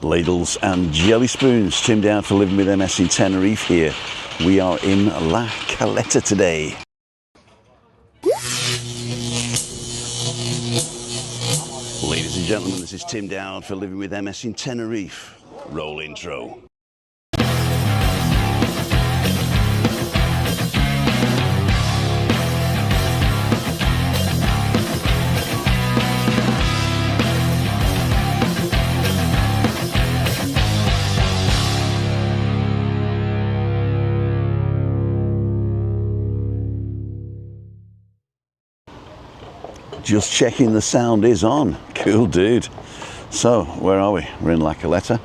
Ladles and jelly spoons. Tim down for Living with MS in Tenerife here. We are in La Caleta today. Ladies and gentlemen, this is Tim Dowd for Living with MS in Tenerife. Roll intro. Just checking the sound is on. Cool, dude. So, where are we? We're in La Caleta.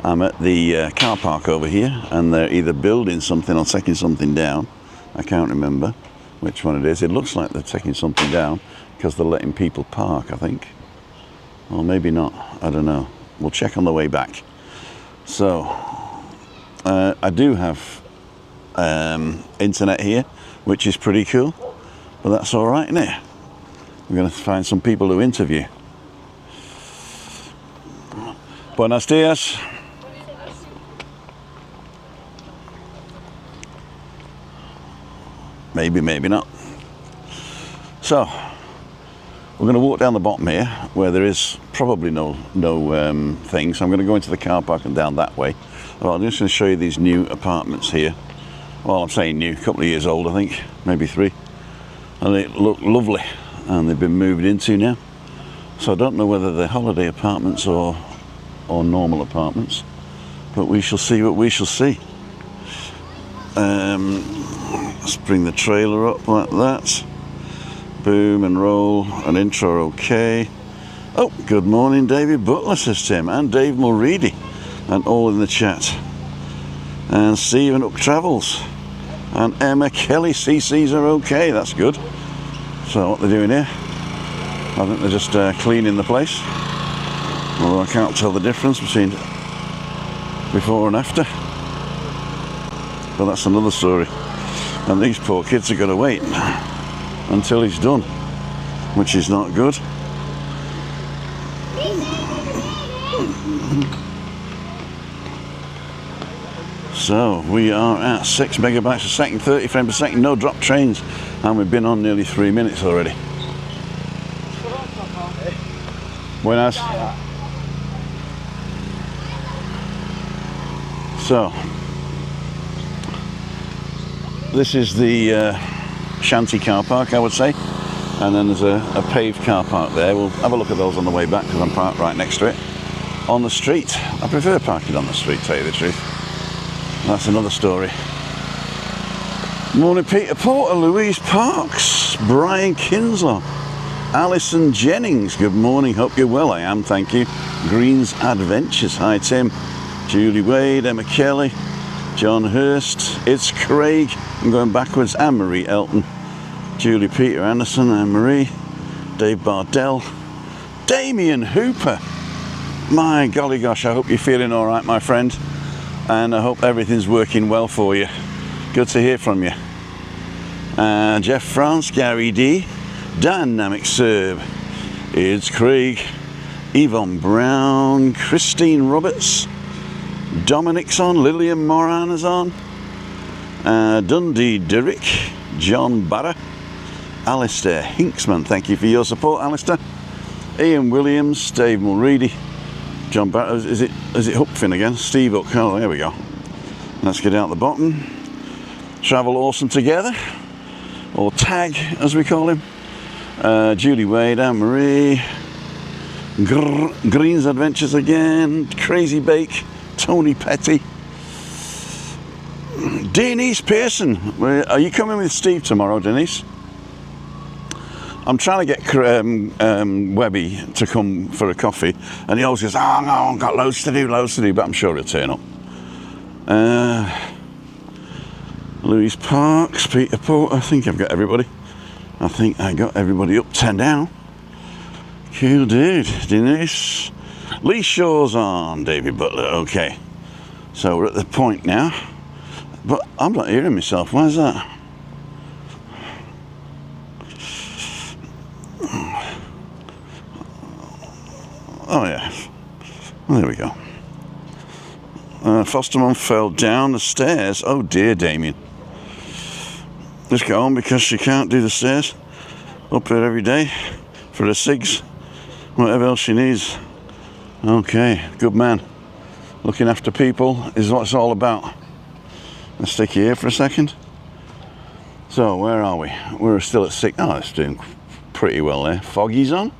I'm at the car park over here, and they're either building something or taking something down. I can't remember which one it is. It looks like they're taking something down because they're letting people park, I think. Or maybe not. I don't know. We'll check on the way back. So, I do have internet here, which is pretty cool. But that's all right, isn't it? We're going to find some people to interview. Buenos dias. Maybe, maybe not. So, we're going to walk down the bottom here, where there is probably no thing. So I'm going to go into the car park and down that way. Well, I'm just going to show you these new apartments here. Well, I'm saying new, a couple of years old, I think, maybe 3. And they look lovely. And they've been moved into now, so I don't know whether they're holiday apartments or normal apartments, but we shall see what we shall see. Let's bring the trailer up like that. Boom and roll. An intro, okay. Oh, good morning, David Butler, says Tim, and Dave Mulready, and all in the chat. And Stephen Hook Travels, and Emma Kelly, CCs are okay. That's good. So what they're doing here, I think they're just cleaning the place, although I can't tell the difference between before and after, but that's another story. And these poor kids are going to wait until he's done, which is not good. So we are at 6 megabytes a second, 30 frames per second, no drop trains, and we've been on nearly 3 minutes already. Buenas. So this is the shanty car park, I would say, and then there's a paved car park there. We'll have a look at those on the way back because I'm parked right next to it. On the street, I prefer parking on the street, tell you the truth. That's another story. Morning, Peter Porter, Louise Parks, Brian Kinsler, Alison Jennings, good morning, hope you're well. I am, thank you. Green's Adventures, hi Tim. Julie Wade, Emma Kelly, John Hurst, it's Craig, I'm going backwards, Anne-Marie Elton, Julie Peter Anderson, Anne-Marie, Dave Bardell, Damien Hooper. My golly gosh, I hope you're feeling all right, my friend. And I hope everything's working well for you. Good to hear from you. Jeff France, Gary D, Dynamic Serb, it's Craig, Yvonne Brown, Christine Roberts, Dominic's on, Lillian Moran is on, Dundee Derrick, John Barra, Alistair Hinksman, thank you for your support, Alistair. Ian Williams, Dave Mulready, John Barra, is it Hookfin again? Steve Hook, oh there we go. Let's get out the bottom. Travel Awesome Together, or Tag as we call him. Julie Wade, Anne-Marie, Green's Adventures again, Crazy Bake, Tony Petty, Denise Pearson. Are you coming with Steve tomorrow, Denise? I'm trying to get Webby to come for a coffee, and he always goes, oh no, I've got loads to do, but I'm sure he'll turn up. Louise Parks, Peter Porter, I think I've got everybody. I think I got everybody up 10 down. Cool dude, Denise. Lee Shaw's on, David Butler, okay. So we're at the point now, but I'm not hearing myself, why is that? Oh yeah, well, there we go. Foster mum fell down the stairs. Oh dear, Damien. Just got home because she can't do the stairs. Up there every day for her cigs, whatever else she needs. Okay, good man. Looking after people is what it's all about. Let's stick you here for a second. So, where are we? We're still at 6. Oh, it's doing pretty well there. Foggy's on.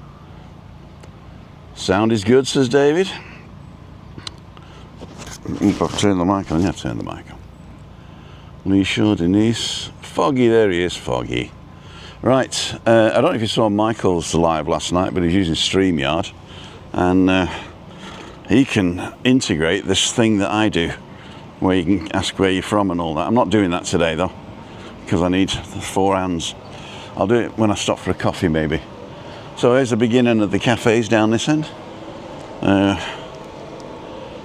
Sound is good, says David. I've turned the mic on. Yeah, I've turned the mic on. Leisha, Denise. Foggy, there he is, Foggy. Right, I don't know if you saw Michael's live last night, but he's using StreamYard. And he can integrate this thing that I do, where you can ask where you're from and all that. I'm not doing that today, though, because I need 4 hands. I'll do it when I stop for a coffee, maybe. So here's the beginning of the cafes down this end.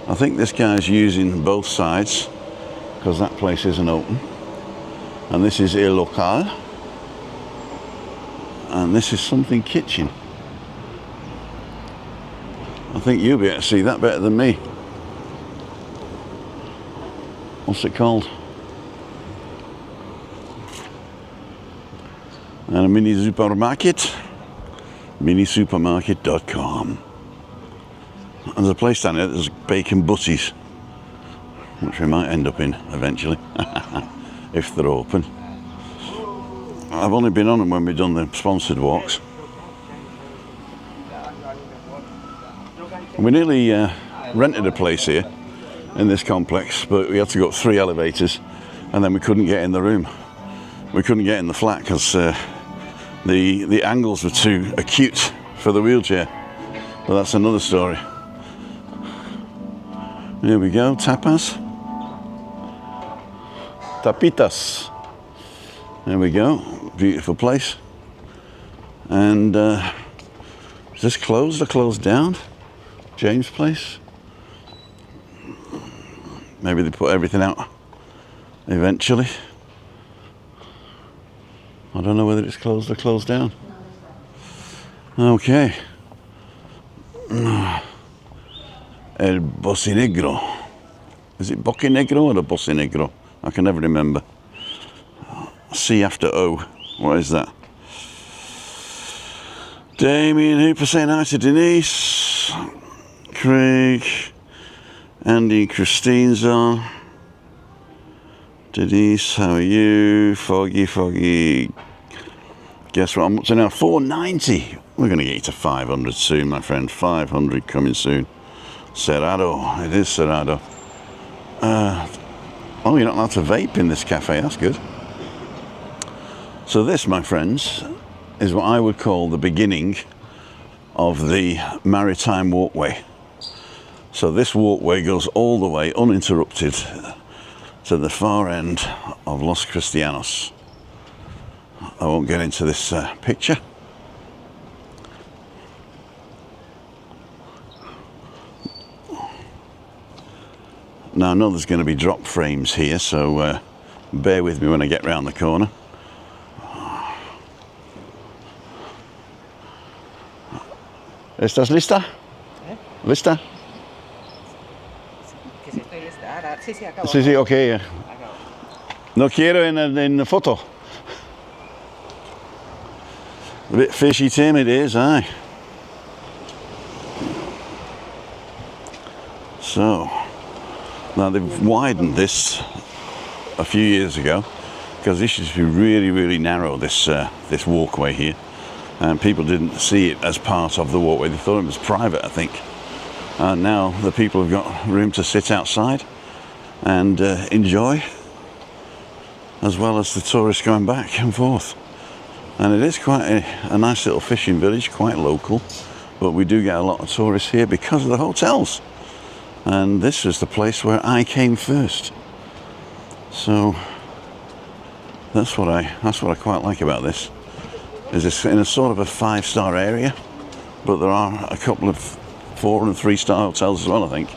I think this guy's using both sides, because that place isn't open. And this is El Local. And this is something kitchen. I think you'll be able to see that better than me. What's it called? And a mini supermarket. Minisupermarket.com. There's a place down here that's bacon butties, which we might end up in eventually, if they're open. I've only been on them when we've done the sponsored walks. We nearly rented a place here in this complex, but we had to go up 3 elevators, and then we couldn't get in the room. We couldn't get in the flat because the angles were too acute for the wheelchair. But that's another story. Here we go, tapas. Tapitas. There we go, beautiful place. And is this closed or closed down? James' place? Maybe they put everything out eventually. I don't know whether it's closed or closed down. Okay. El Bocinegro. Is it Bocinegro or the Bocinegro? I can never remember. C after O. What is that? Damien Hooper saying hi to Denise. Craig. Andy and Christine's on. Denise, how are you? Foggy. Guess what I'm up to now? 490. We're going to get you to 500 soon, my friend. 500 coming soon. Cerrado. It is Cerrado. Oh, you're not allowed to vape in this cafe. That's good. So this, my friends, is what I would call the beginning of the Maritime walkway. So this walkway goes all the way uninterrupted to the far end of Los Cristianos. I won't get into this picture. Now I know there's going to be drop frames here, so bear with me when I get round the corner. ¿Estás lista? ¿Eh? ¿Lista? Que si estoy lista. Ahora, sí, acabo. Sí, ok. No quiero en la foto. A bit fishy, Tim, it is, aye. So, now they've widened this a few years ago because this used to be really, really narrow, this walkway here. And people didn't see it as part of the walkway. They thought it was private, I think. And now the people have got room to sit outside and enjoy, as well as the tourists going back and forth. And it is quite a nice little fishing village, quite local, but we do get a lot of tourists here because of the hotels. And this was the place where I came first. So that's what I quite like about this. Is this in a sort of a 5-star area, but there are a couple of 4- and 3-star hotels as well, I think.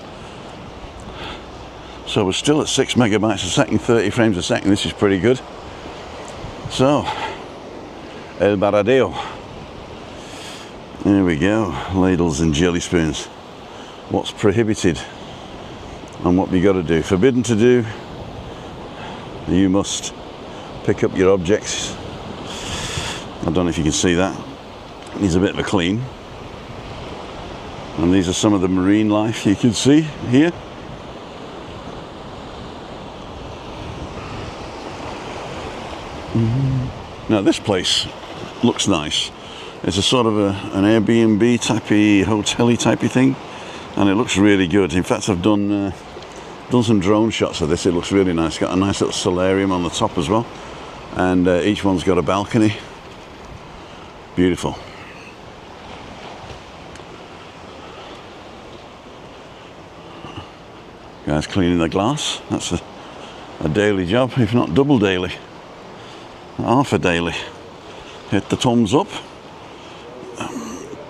So we're still at 6 megabytes a second, 30 frames a second. This is pretty good. So, El Baradeo. There we go. Ladles and jelly spoons. What's prohibited? And what we got to do? Forbidden to do. You must pick up your objects. I don't know if you can see that. It needs a bit of a clean. And these are some of the marine life you can see here. Now this place looks nice. It's a sort of an Airbnb typey, hotel-y typey thing, and it looks really good. In fact, I've done some drone shots of this. It looks really nice. Got a nice little solarium on the top as well, and each one's got a balcony. Beautiful. Guys cleaning the glass. That's a daily job, if not double daily. Half a daily. Hit the thumbs up.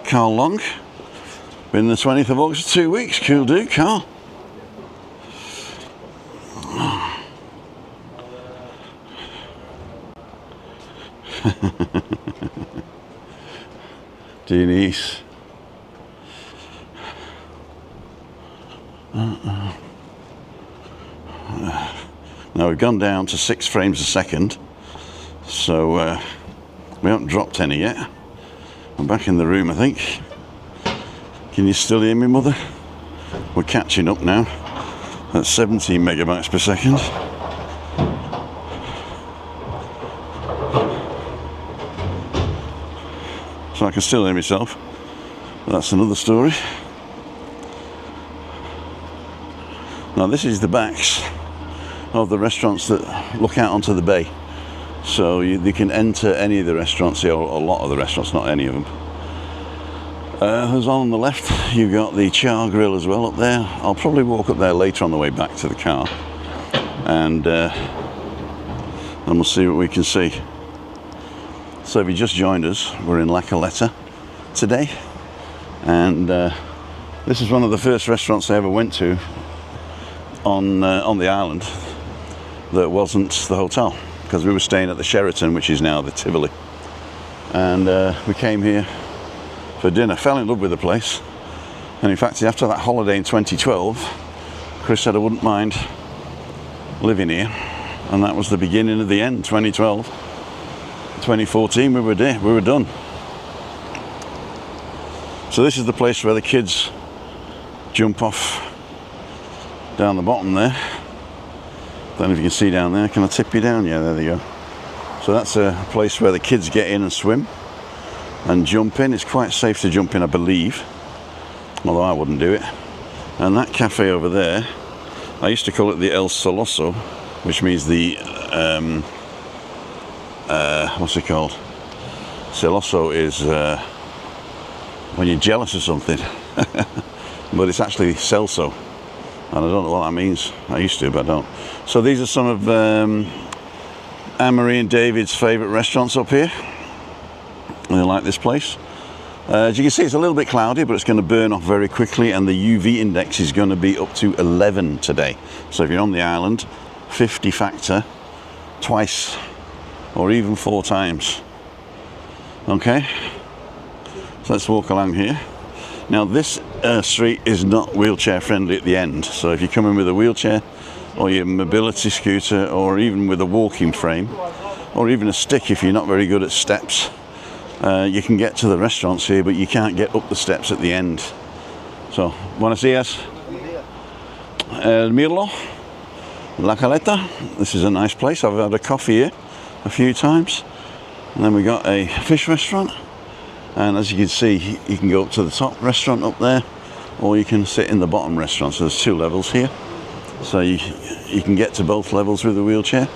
Carl Long. Been the 20th of August, 2 weeks. Cool dude, Carl. Denise. Now we've gone down to 6 frames a second, so we haven't dropped any yet. I'm back in the room, I think. Can you still hear me, Mother? We're catching up now at 17 megabytes per second. So I can still hear myself. That's another story. Now this is the backs of the restaurants that look out onto the bay. So you can enter any of the restaurants here, or a lot of the restaurants, not any of them. There's on the left, you've got the Char Grill as well up there. I'll probably walk up there later on the way back to the car, and we'll see what we can see. So if you just joined us, we're in Caleta today, and this is one of the first restaurants I ever went to on the island that wasn't the hotel, because we were staying at the Sheraton, which is now the Tivoli, and we came here for dinner. Fell in love with the place, and in fact after that holiday in 2012, Chris said I wouldn't mind living here, and that was the beginning of the end. 2012, 2014 we were done. So this is the place where the kids jump off down the bottom there. Don't know if you can see down there. Can I tip you down? Yeah, there they go. So that's a place where the kids get in and swim and jump in. It's quite safe to jump in, I believe, although I wouldn't do it. And that cafe over there, I used to call it the El Celoso, which means the what's it called? Celoso is when you're jealous of something. But it's actually Celso, and I don't know what that means. I used to, but I don't. So these are some of Anne-Marie and David's favourite restaurants up here. They like this place. As you can see, it's a little bit cloudy, but it's going to burn off very quickly, and the UV index is going to be up to 11 today. So if you're on the island, 50 factor twice or even 4 times. Okay, so let's walk along here. Now this street is not wheelchair friendly at the end, so if you come in with a wheelchair or your mobility scooter, or even with a walking frame, or even a stick if you're not very good at steps, you can get to the restaurants here, but you can't get up the steps at the end. So, buenos dias. El Mirlo, La Caleta. This is a nice place. I've had a coffee here a few times. And then we got a fish restaurant. And as you can see, you can go up to the top restaurant up there, or you can sit in the bottom restaurant. So there's 2 levels here. So you can get to both levels with a wheelchair.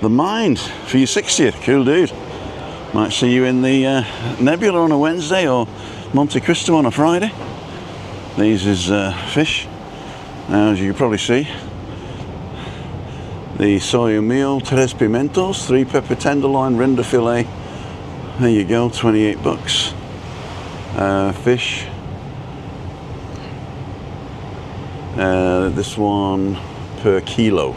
The Mind for your 60th, cool dude. Might see you in the Nebula on a Wednesday, or Monte Cristo on a Friday. These is fish. Now, as you can probably see, the soya meal, 3 pimentos, 3 pepper tenderloin, render filet. There you go, 28 bucks. Fish. This one per kilo.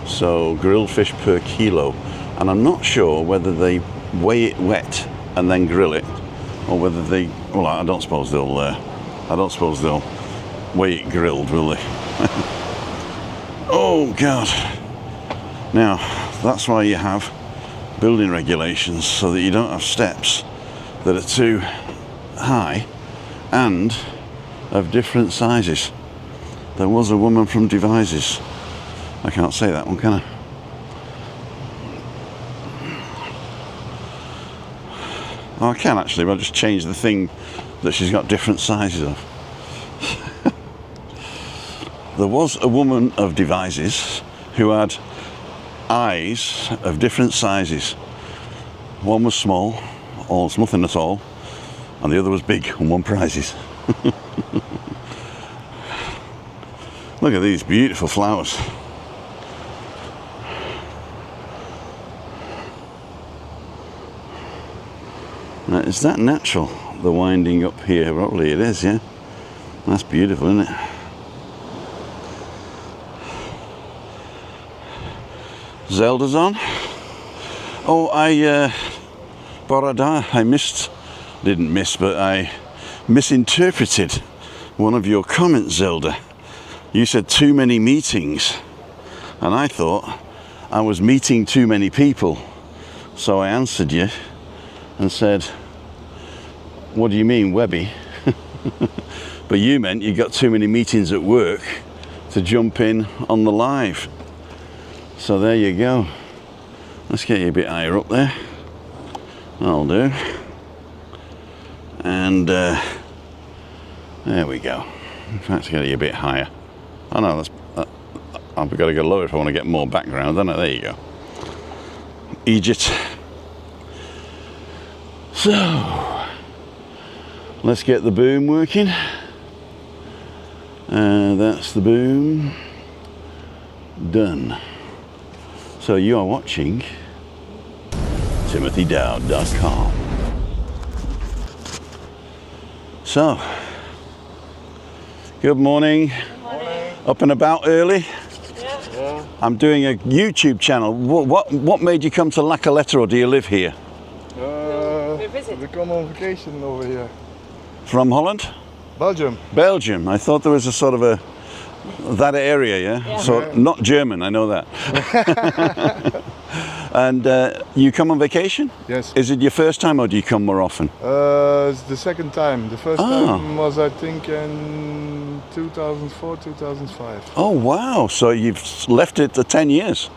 So grilled fish per kilo. And I'm not sure whether they weigh it wet and then grill it, or whether they. Well, I don't suppose they'll. I don't suppose they'll weigh it grilled, will they? Oh God! Now that's why you have building regulations, so that you don't have steps that are too high and of different sizes. There was a woman from Devizes. I can't say that one, can I? Oh, I can actually, but I'll just change the thing that she's got different sizes of. There was a woman of Devizes who had eyes of different sizes. One was small, almost nothing at all, and the other was big and won prizes. Look at these beautiful flowers. Now, is that natural, the winding up here? Probably it is, yeah. That's beautiful, isn't it? Zelda's on. Oh, I misinterpreted one of your comments, Zelda. You said too many meetings, and I thought I was meeting too many people. So I answered you and said, what do you mean, Webby? But you meant you got too many meetings at work to jump in on the live. So there you go. Let's get you a bit higher up there. That'll do. And there we go. Let's get you a bit higher. Oh no, I've got to go lower if I want to get more background, don't I? There you go. Egypt. So, let's get the boom working. That's the boom. Done. So you are watching TimothyDowd.com. So, good morning. Good morning. Up and about early? Yeah. I'm doing a YouTube channel. What made you come to La Caleta, or do you live here? We visit. We come on vacation over here. From Holland? Belgium. Belgium. I thought there was a sort of that area, yeah? Yeah. So not German, I know that. And you come on vacation? Yes. Is it your first time, or do you come more often? It's the second time. The first time was, I think, in 2004, 2005. Oh wow, so you've left it to 10 years?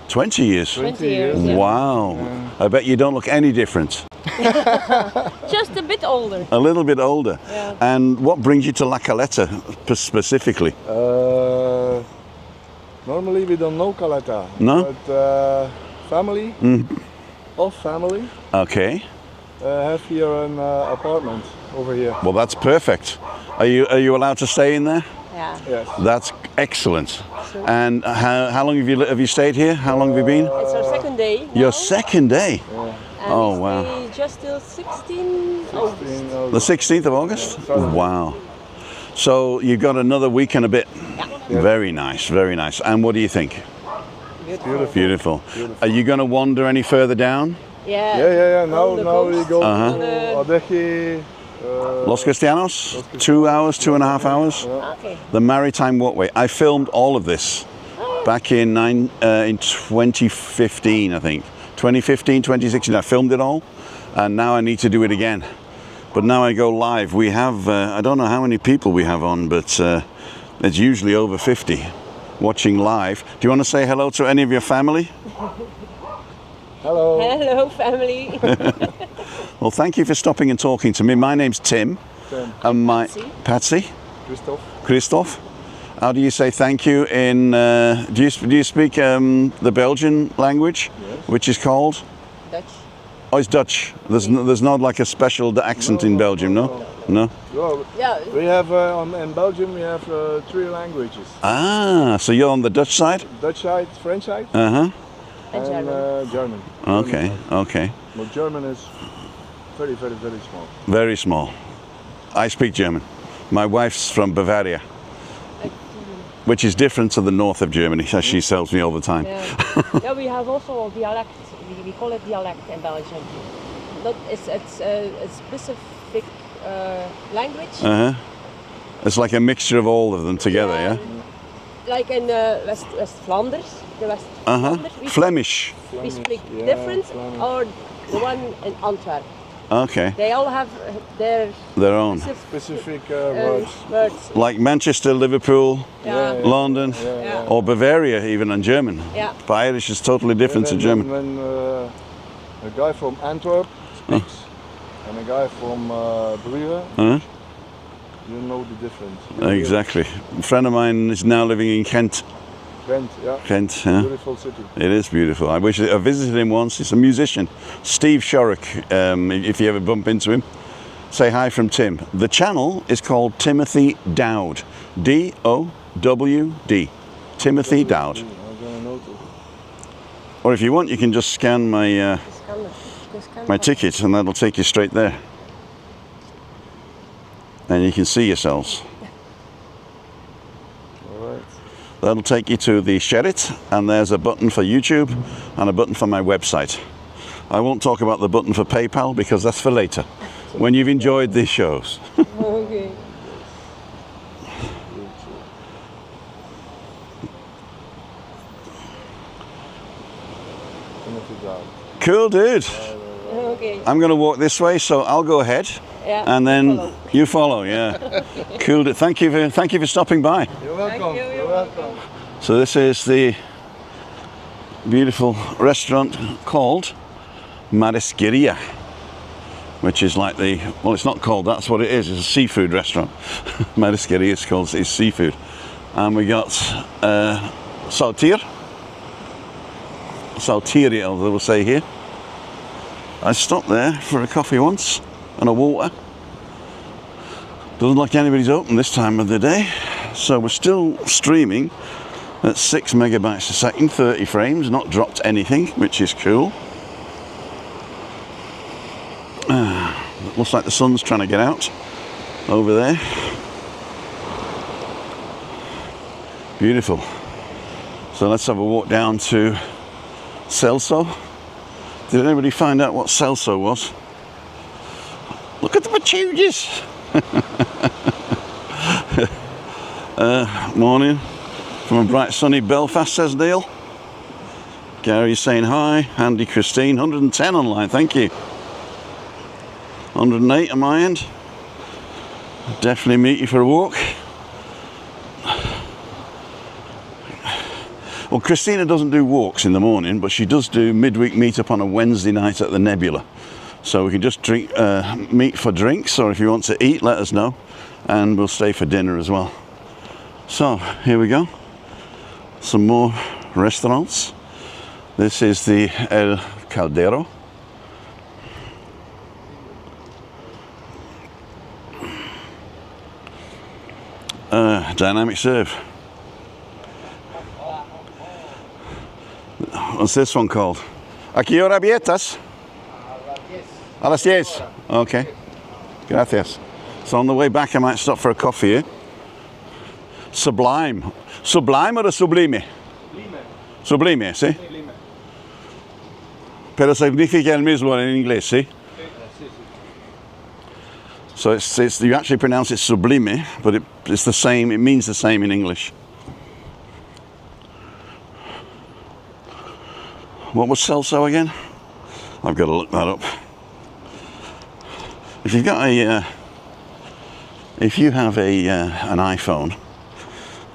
20 years? 20 years. Yeah. Wow. I bet you don't look any different. Just a bit older. A little bit older. Yeah. And what brings you to La Caleta specifically? Normally we don't know Caleta. No? But family, family, Okay. have here an apartment over here. Well, that's perfect. Are you allowed to stay in there? Yeah. Yes. That's excellent. And how long have you stayed here? How long have you been? It's our second day. Now, Your second day. and Oh, we wow. stay just till 16 August. The 16th of August? Wow. So you've got another week and a bit. Yeah. Very nice, very nice. And what do you think? Beautiful. Beautiful. Are you going to wander any further down? Yeah. Yeah. On the Now we coast. go Uh-huh. to Adeje. Los Cristianos? 2 hours, 2.5 hours? Okay. The Maritime Walkway. I filmed all of this back in 2015, I think. 2015, 2016. I filmed it all, and now I need to do it again. But now I go live. We have, I don't know how many people we have on, but it's usually over 50 watching live. Do you want to say hello to any of your family? Hello. Hello, family. Well, thank you for stopping and talking to me. My name's Tim. Tim. And my Patsy. Patsy? Christophe. How do you say thank you in? Do you speak the Belgian language, Yes. which is called? Dutch. Oh, it's Dutch. There's not like a special accent in Belgium, no? No. Well, Yeah. we have in Belgium we have 3 languages: Ah, so you're on the Dutch side? Dutch side, French side, Uh And German. and German. huh. Okay. Okay. But German is very, very, very small. Very small. I speak German. My wife's from Bavaria, which is different to the north of Germany, as she tells me all the time. Yeah. Yeah, we have also dialect. We call it dialect in Belgium. it's a specific language. Uh-huh. It's like a mixture of all of them together, yeah? Like in West Flanders, the West Uh-huh. Flanders. Flemish. We speak yeah, different, Flemish. or the one in Antwerp. Okay. They all have their Own. Specific words. words. Like Manchester, Liverpool, Yeah. London, Yeah. or Bavaria even in German. Yeah. But Irish is totally different to And German. When a guy from Antwerp speaks and a guy from Brugge, Huh? you know the difference. Exactly. A friend of mine is now living in Kent. Kent, yeah. Kent, yeah. Beautiful city. It is beautiful. I visited him once. He's a musician, Steve Shorrock. If you ever bump into him, say hi from Tim. The channel is called Timothy Dowd, D-O-W-D, Timothy Dowd. I'm gonna notice. Or if you want, you can just scan my ticket, and that'll take you straight there, and you can see yourselves. All right. That'll take you to the Share It, and there's a button for YouTube and a button for my website. I won't talk about the button for PayPal because that's for later, when you've enjoyed these shows. Okay. Timothy Dowd. Cool, dude. Okay. I'm going to walk this way, so I'll go ahead, Yeah. and then follow. you follow. Yeah. Cool. Dude. Thank you for stopping by. You're welcome. you, You're welcome. So this is the beautiful restaurant called Marisqueria, which is like well, it's not called, that's what it is. It's a seafood restaurant. Marisqueria is called, it's seafood. And we got saltiria, they will say here. I stopped there for a coffee once and a water. Doesn't look like anybody's open this time of the day. So we're still streaming at 6 megabytes a second, 30 frames, not dropped anything, which is cool. Looks like the sun's trying to get out over there. Beautiful. So let's have a walk down to Celso. Did anybody find out what Celso was? Look at the patchoulers. Morning from a bright sunny Belfast, says Neil. Gary's saying hi. Andy Christine, 110 online, thank you. 108 on my end. Definitely meet you for a walk. Well, Christina doesn't do walks in the morning, but she does do midweek meetup on a Wednesday night at the Nebula. So we can just meet for drinks, or if you want to eat, let us know, and we'll stay for dinner as well. So here we go. Some more restaurants. This is the El Caldero. Dynamic serve. What's this one called? ¿A qué hora abiertas? A las 10. Okay. Gracias. So on the way back I might stop for a coffee here. Sublime. Sublime or sublime? Sublime, ¿sí? Pero significa el mismo en inglés, ¿sí? So it's you actually pronounce it sublime, but it's the same, it means the same in English. What was Celso again? I've got to look that up. If you've got if you have an iPhone,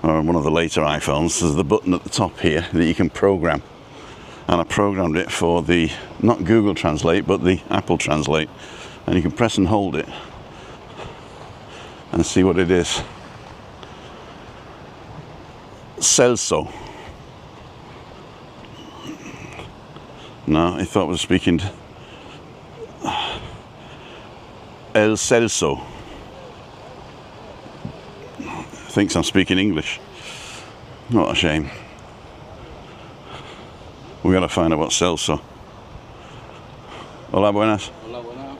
or one of the later iPhones, there's the button at the top here that you can program. And I programmed it for the, not Google Translate, but the Apple Translate. And you can press and hold it and see what it is. Celso. No, I thought I was speaking El Celso. Thinks I'm speaking English. What a shame. We gotta find out what Celso. Hola, buenas. Hola, buenas.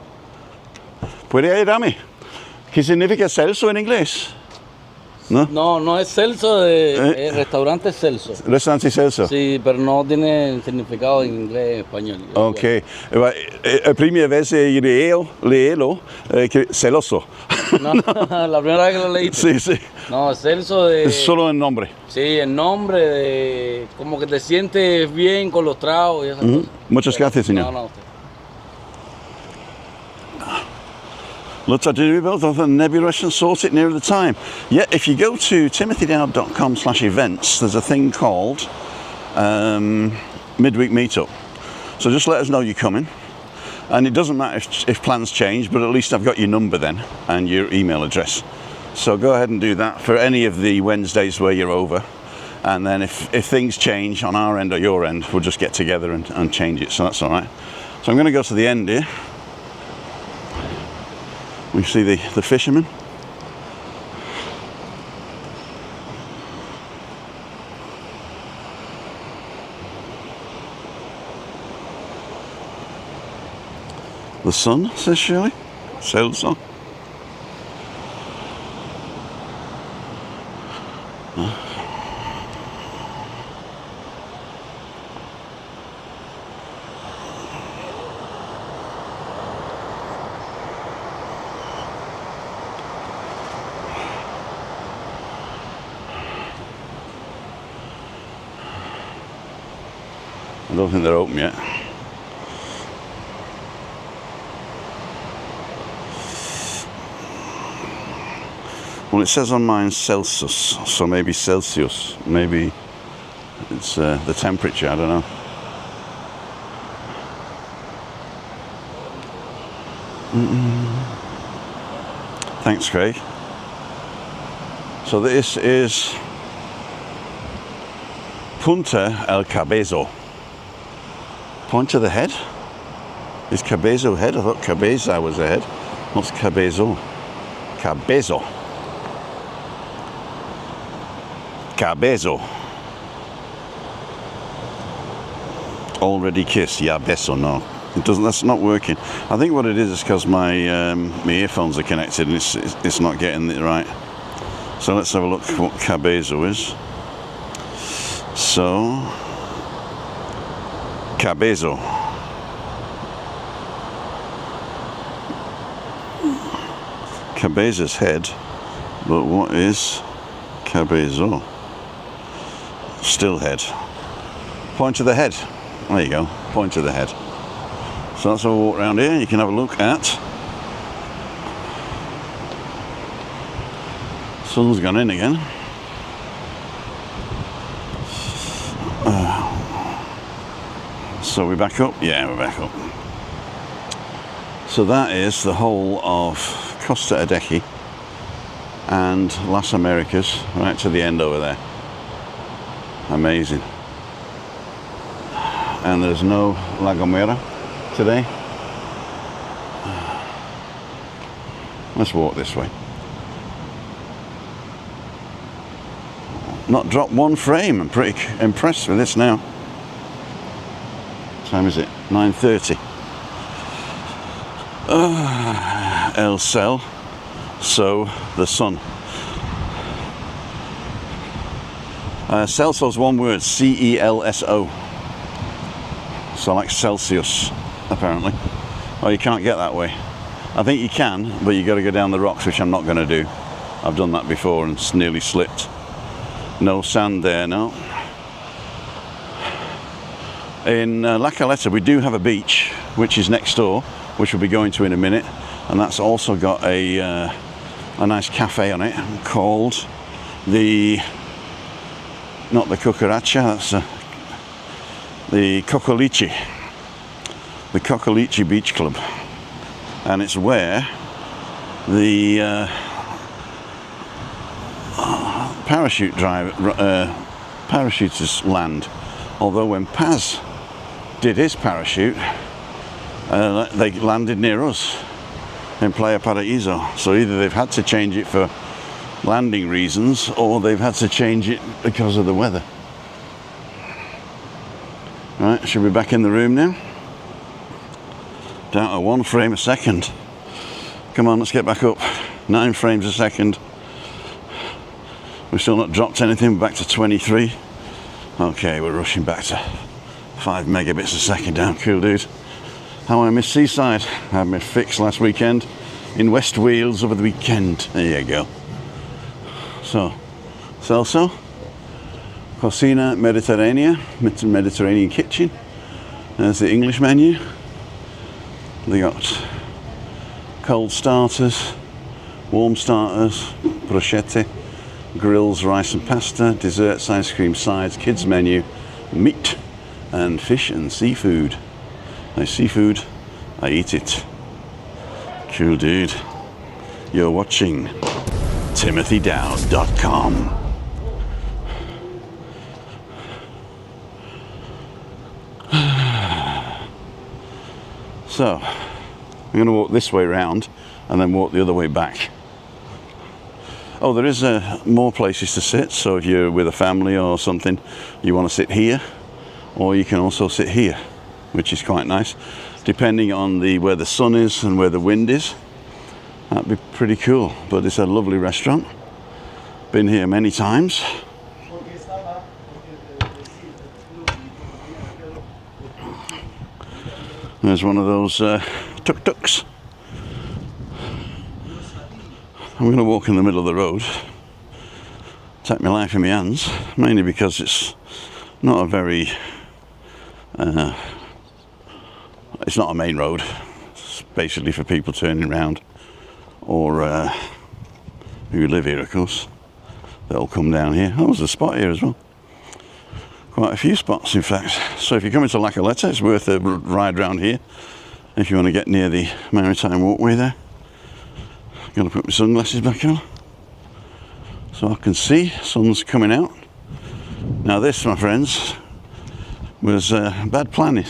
¿Puede ayudarme? ¿Qué significa Celso en inglés? ¿No? No, no es Celso, el restaurante es Celso. Restaurante Celso. Sí, pero no tiene significado en inglés y en español. Ok. La primera vez leerlo, celoso. No, la primera vez que lo leíste. Sí, sí. No, Celso de... Es solo el nombre. Sí, el nombre de... Como que te sientes bien con los tragos y esas cosas. Muchas gracias, señor. No, usted. Looks like we both have a Nebula restaurant sorted near the time. Yeah, if you go to timothydowd.com/events, there's a thing called midweek meetup. So just let us know you're coming. And it doesn't matter if plans change, but at least I've got your number then and your email address. So go ahead and do that for any of the Wednesdays where you're over. And then if things change on our end or your end, we'll just get together and change it. So that's all right. So I'm going to go to the end here. We see the fishermen. The sun, says Shirley. Celso. I don't think they're open yet. Well, it says on mine Celsius, so maybe Celsius. Maybe it's the temperature, I don't know. Thanks, Craig. So this is Punta El Cabezo. Point of the head? Is Cabezo head? I thought Cabeza was the head. What's Cabezo? Cabezo. Cabezo. Already kissed. Yeah, beso. No, it doesn't. That's not working. I think what it is because my earphones are connected and it's not getting it right. So let's have a look what Cabezo is. So Cabezo. Cabezo's head, but what is Cabezo? Still head. Point to the head. There you go. Point to the head. So that's how we walk around here. You can have a look at. Sun's gone in again. So we're back up? Yeah, we're back up. So that is the whole of Costa Adeje and Las Americas, right to the end over there. Amazing. And there's no La Gomera today. Let's walk this way. Not dropped one frame. I'm pretty impressed with this now. What time is it? 9:30. El Cel, so the sun. Celso's one word, C-E-L-S-O. So like Celsius, apparently. Oh, you can't get that way. I think you can, but you got to go down the rocks, which I'm not going to do. I've done that before and it's nearly slipped. No sand there, no. In La Caleta, we do have a beach, which is next door, which we'll be going to in a minute, and that's also got a nice cafe on it called not the Cucaracha, that's the Cocoliche Beach Club, and it's where the parachuters land. Although when Paz did his parachute, they landed near us in Playa Paraíso. So either they've had to change it for landing reasons or they've had to change it because of the weather. Right, should we be back in the room now? Down to 1 frame a second. Come on, let's get back up. 9 frames a second. We've still not dropped anything, we're back to 23. Okay, we're rushing back to 5 megabits a second down. Cool, dude. How I miss Seaside. I had my fix last weekend in West Wales over the weekend. There you go. So, Celso, Cocina Mediterranea, Mediterranean kitchen. There's the English menu. They got cold starters, warm starters, bruschetta, grills, rice and pasta, desserts, ice cream, sides, kids menu, meat, and fish and seafood. Nice seafood, I eat it. Cool, dude. You're watching TimothyDowd.com. So, I'm going to walk this way round and then walk the other way back. Oh, there is more places to sit, so if you're with a family or something, you want to sit here, or you can also sit here, which is quite nice, depending on where the sun is and where the wind is. That'd be pretty cool, but it's a lovely restaurant. Been here many times. There's one of those tuk-tuks. I'm going to walk in the middle of the road, take my life in my hands, mainly because it's not a very, it's not a main road. It's basically for people turning around, or who live here, of course. They'll come down here. Oh, there's a spot here as well. Quite a few spots, in fact. So if you're coming to La Caleta, it's worth a ride round here. If you want to get near the Maritime walkway there. I'm going to put my sunglasses back on so I can see. Sun's coming out. Now this, my friends, was bad planning.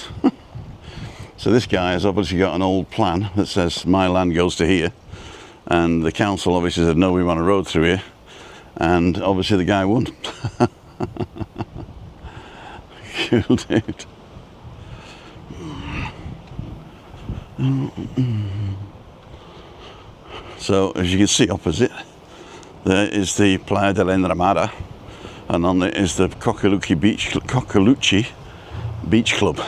So this guy has obviously got an old plan that says my land goes to here, and the council obviously said no, we want a road through here, and obviously the guy won. Cool, dude. So as you can see opposite, there is the Playa de la Enramada, and on it is the Cocaluchi Beach Club.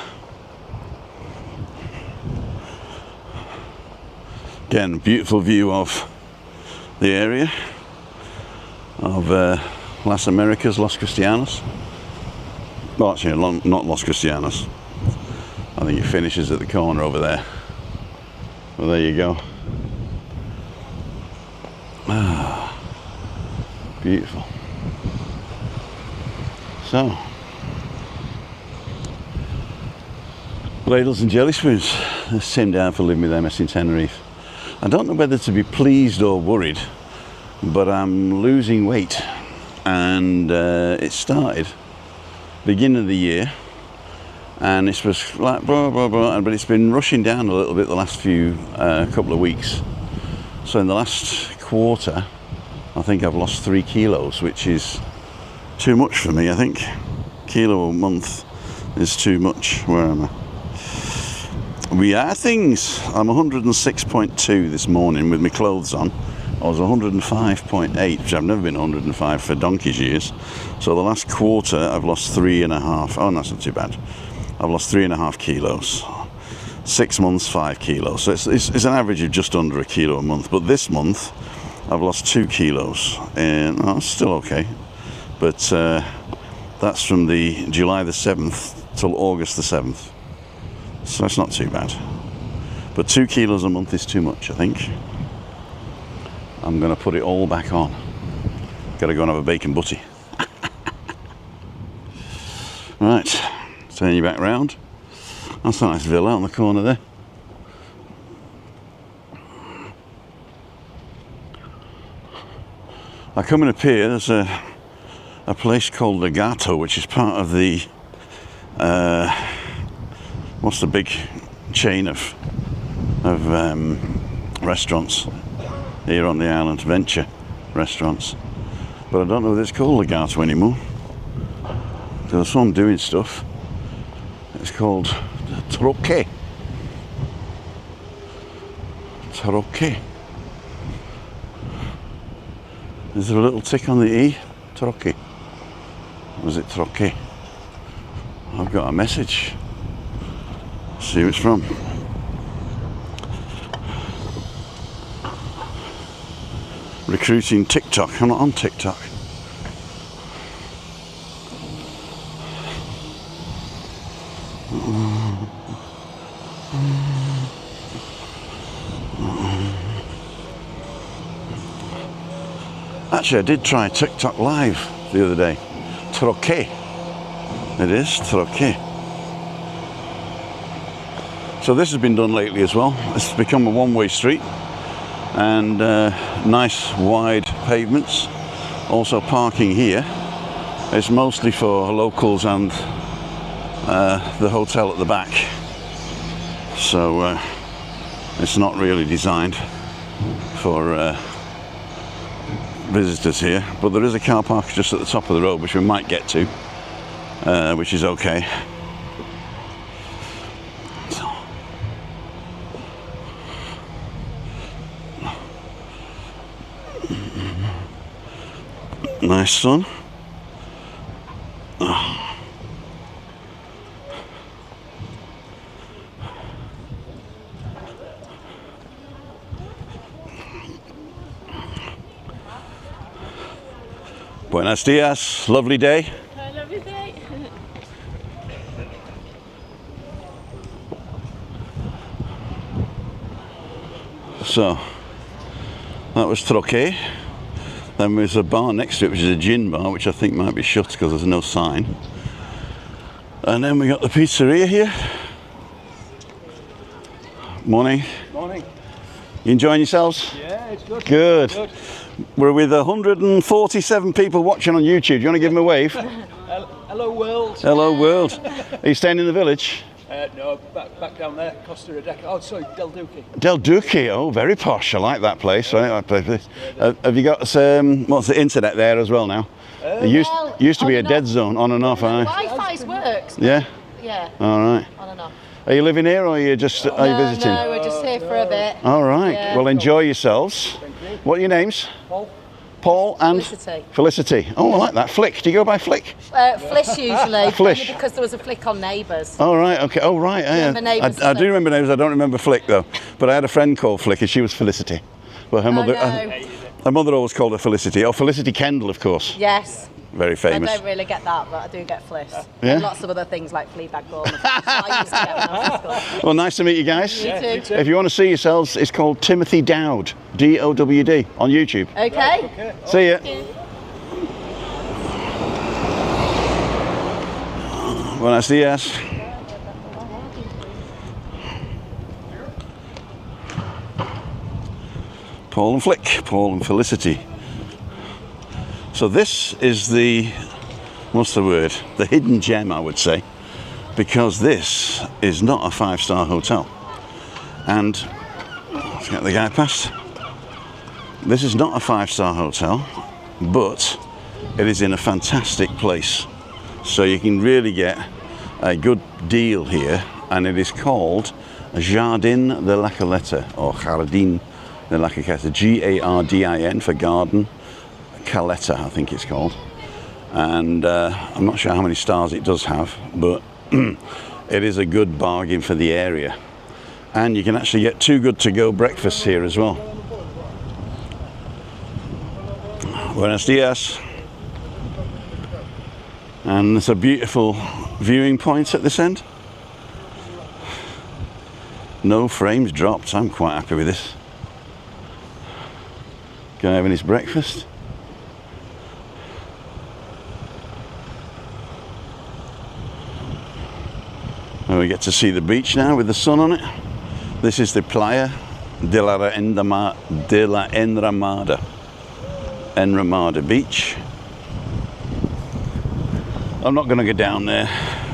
Again, beautiful view of the area of Las Americas, Los Cristianos. Well, actually, not Los Cristianos. I think it finishes at the corner over there. Well, there you go. Ah, beautiful. So, ladles and jelly spoons. There's Tim down for living with MS in Tenerife. I don't know whether to be pleased or worried, but I'm losing weight, and it started beginning of the year, and this was like blah blah blah, but it's been rushing down a little bit the last few couple of weeks. So in the last quarter, I think I've lost 3 kilos, which is too much for me. I think kilo a month is too much. Where am I? We are things. I'm 106.2 this morning with my clothes on. I was 105.8, which I've never been 105 for donkey's years. So the last quarter, I've lost 3.5. Oh, that's not too bad. I've lost 3.5 kilos. 6 months, 5 kilos. So it's an average of just under a kilo a month. But this month, I've lost 2 kilos, and it's still okay. But that's from the July the 7th till August the 7th. So it's not too bad. But 2 kilos a month is too much, I think. I'm going to put it all back on. Got to go and have a bacon butty. Right, turn you back round. That's a nice villa on the corner there. I come in up here, there's a place called Legato, which is part of the what's the big chain of restaurants here on the island, Venture restaurants. But I don't know if it's called Legato anymore. There's some doing stuff. It's called Troque. Troque. Is there a little tick on the E? Troche. Was it Troche? I've got a message. See who it's from. Recruiting TikTok. I'm not on TikTok. Actually, I did try TikTok live the other day. Troche. It is Troche. So this has been done lately as well. It's become a one-way street and nice wide pavements. Also parking here. It's mostly for locals and the hotel at the back. So it's not really designed for visitors here, but there is a car park just at the top of the road which we might get to, which is okay. So. Nice sun. Buenos dias, lovely day. Lovely day. So, that was Troche. Then there's a bar next to it, which is a gin bar, which I think might be shut because there's no sign. And then we got the pizzeria here. Morning. Morning. You enjoying yourselves? Yeah, it's good. Good. We're with 147 people watching on YouTube. Do you want to give them a wave? Hello, world. Hello, world. Are you staying in the village? No, back down there, Costa Rica. Oh, sorry, Del Duque. Del Duque. Oh, very posh. I like that place. Right? Have you got what's the internet there as well now? It used to be a dead zone, on and off. Wi-Fi works. Yeah. Yeah. All right. On and off. Are you living here, or are you just are you visiting? No, we're just here for a bit. All right. Yeah. Well, enjoy yourselves. What are your names? Paul. Paul and Felicity. Felicity. Oh, I like that. Flick. Do you go by Flick? Flish usually. Flish. Only because there was a flick on Neighbours. Oh, right. Okay. Oh, right. Remember Neighbours? I do remember Neighbours. I don't remember Flick though. But I had a friend called Flick, and she was Felicity. Well, her mother. No. Her mother always called her Felicity. Oh, Felicity Kendall, of course. Yes. Very famous. I don't really get that, but I do get Flish. Yeah? And lots of other things like Fleabag Ball. So I used to get when I was at school. Well, nice to meet you guys. You too. If you want to see yourselves, it's called Timothy Dowd, D-O-W-D, on YouTube. Okay. See ya. Buenos dias. Paul and Flick, Paul and Felicity. So this is the, what's the word? The hidden gem, I would say, because this is not a five-star hotel. And let's get the guy past. This is not a five-star hotel, but it is in a fantastic place. So you can really get a good deal here, and it is called Jardin de la Caleta, or Jardin de la Caleta, G-A-R-D-I-N for garden, Caleta I think it's called. And I'm not sure how many stars it does have, but it is a good bargain for the area. And you can actually get 2 good to go breakfasts here as well. Buenos dias. And there's a beautiful viewing point at this end. No frames dropped. I'm quite happy with this. Guy having his breakfast. And we get to see the beach now with the sun on it. This is the Playa de la Enramada Beach. I'm not going to go down there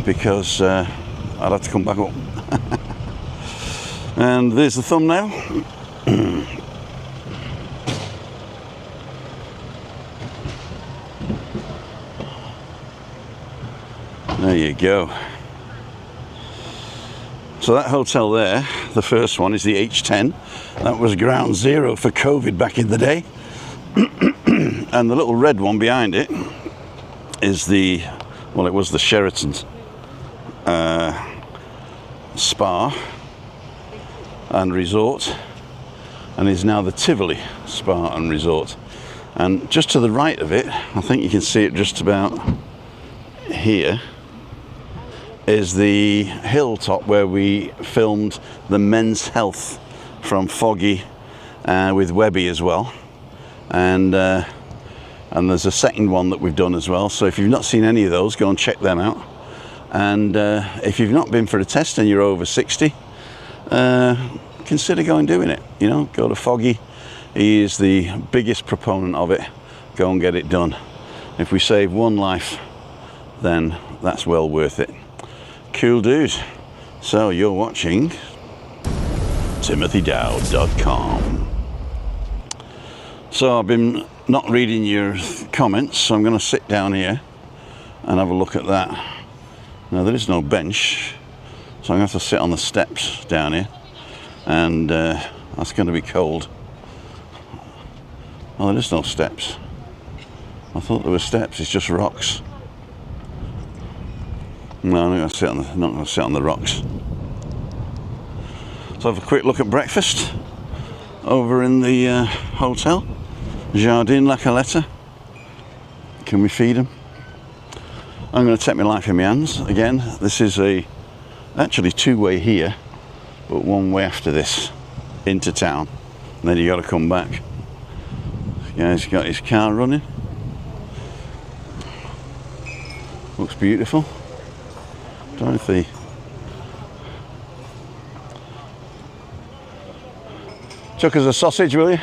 because I'd have to come back up. And there's the thumbnail. There you go. So that hotel there, the first one, is the H10. That was ground zero for COVID back in the day. And the little red one behind it is the, well, it was the Sheraton's spa and resort, and is now the Tivoli Spa and Resort. And just to the right of it, I think you can see it just about here, is the hilltop where we filmed the Men's Health from Foggy with Webby as well. And there's a second one that we've done as well. So if you've not seen any of those, go and check them out. And if you've not been for a test and you're over 60, consider going doing it. You know, go to Foggy. He is the biggest proponent of it. Go and get it done. If we save one life, then that's well worth it. Cool dude. So you're watching TimothyDowd.com. So I've been not reading your comments, so I'm going to sit down here and have a look at that. Now there is no bench, so I'm going to have to sit on the steps down here, and that's going to be cold. Oh, there is no steps. I thought there were steps. It's just rocks. No, I'm not going to sit on the rocks. So have a quick look at breakfast over in the hotel, Jardin La Caleta. Can we feed them? I'm going to take my life in my hands. Again, this is actually two-way here, but one way after this into town. And then you got to come back. This guy's got his car running. Looks beautiful. Dorothy. Chuck us a sausage, will you?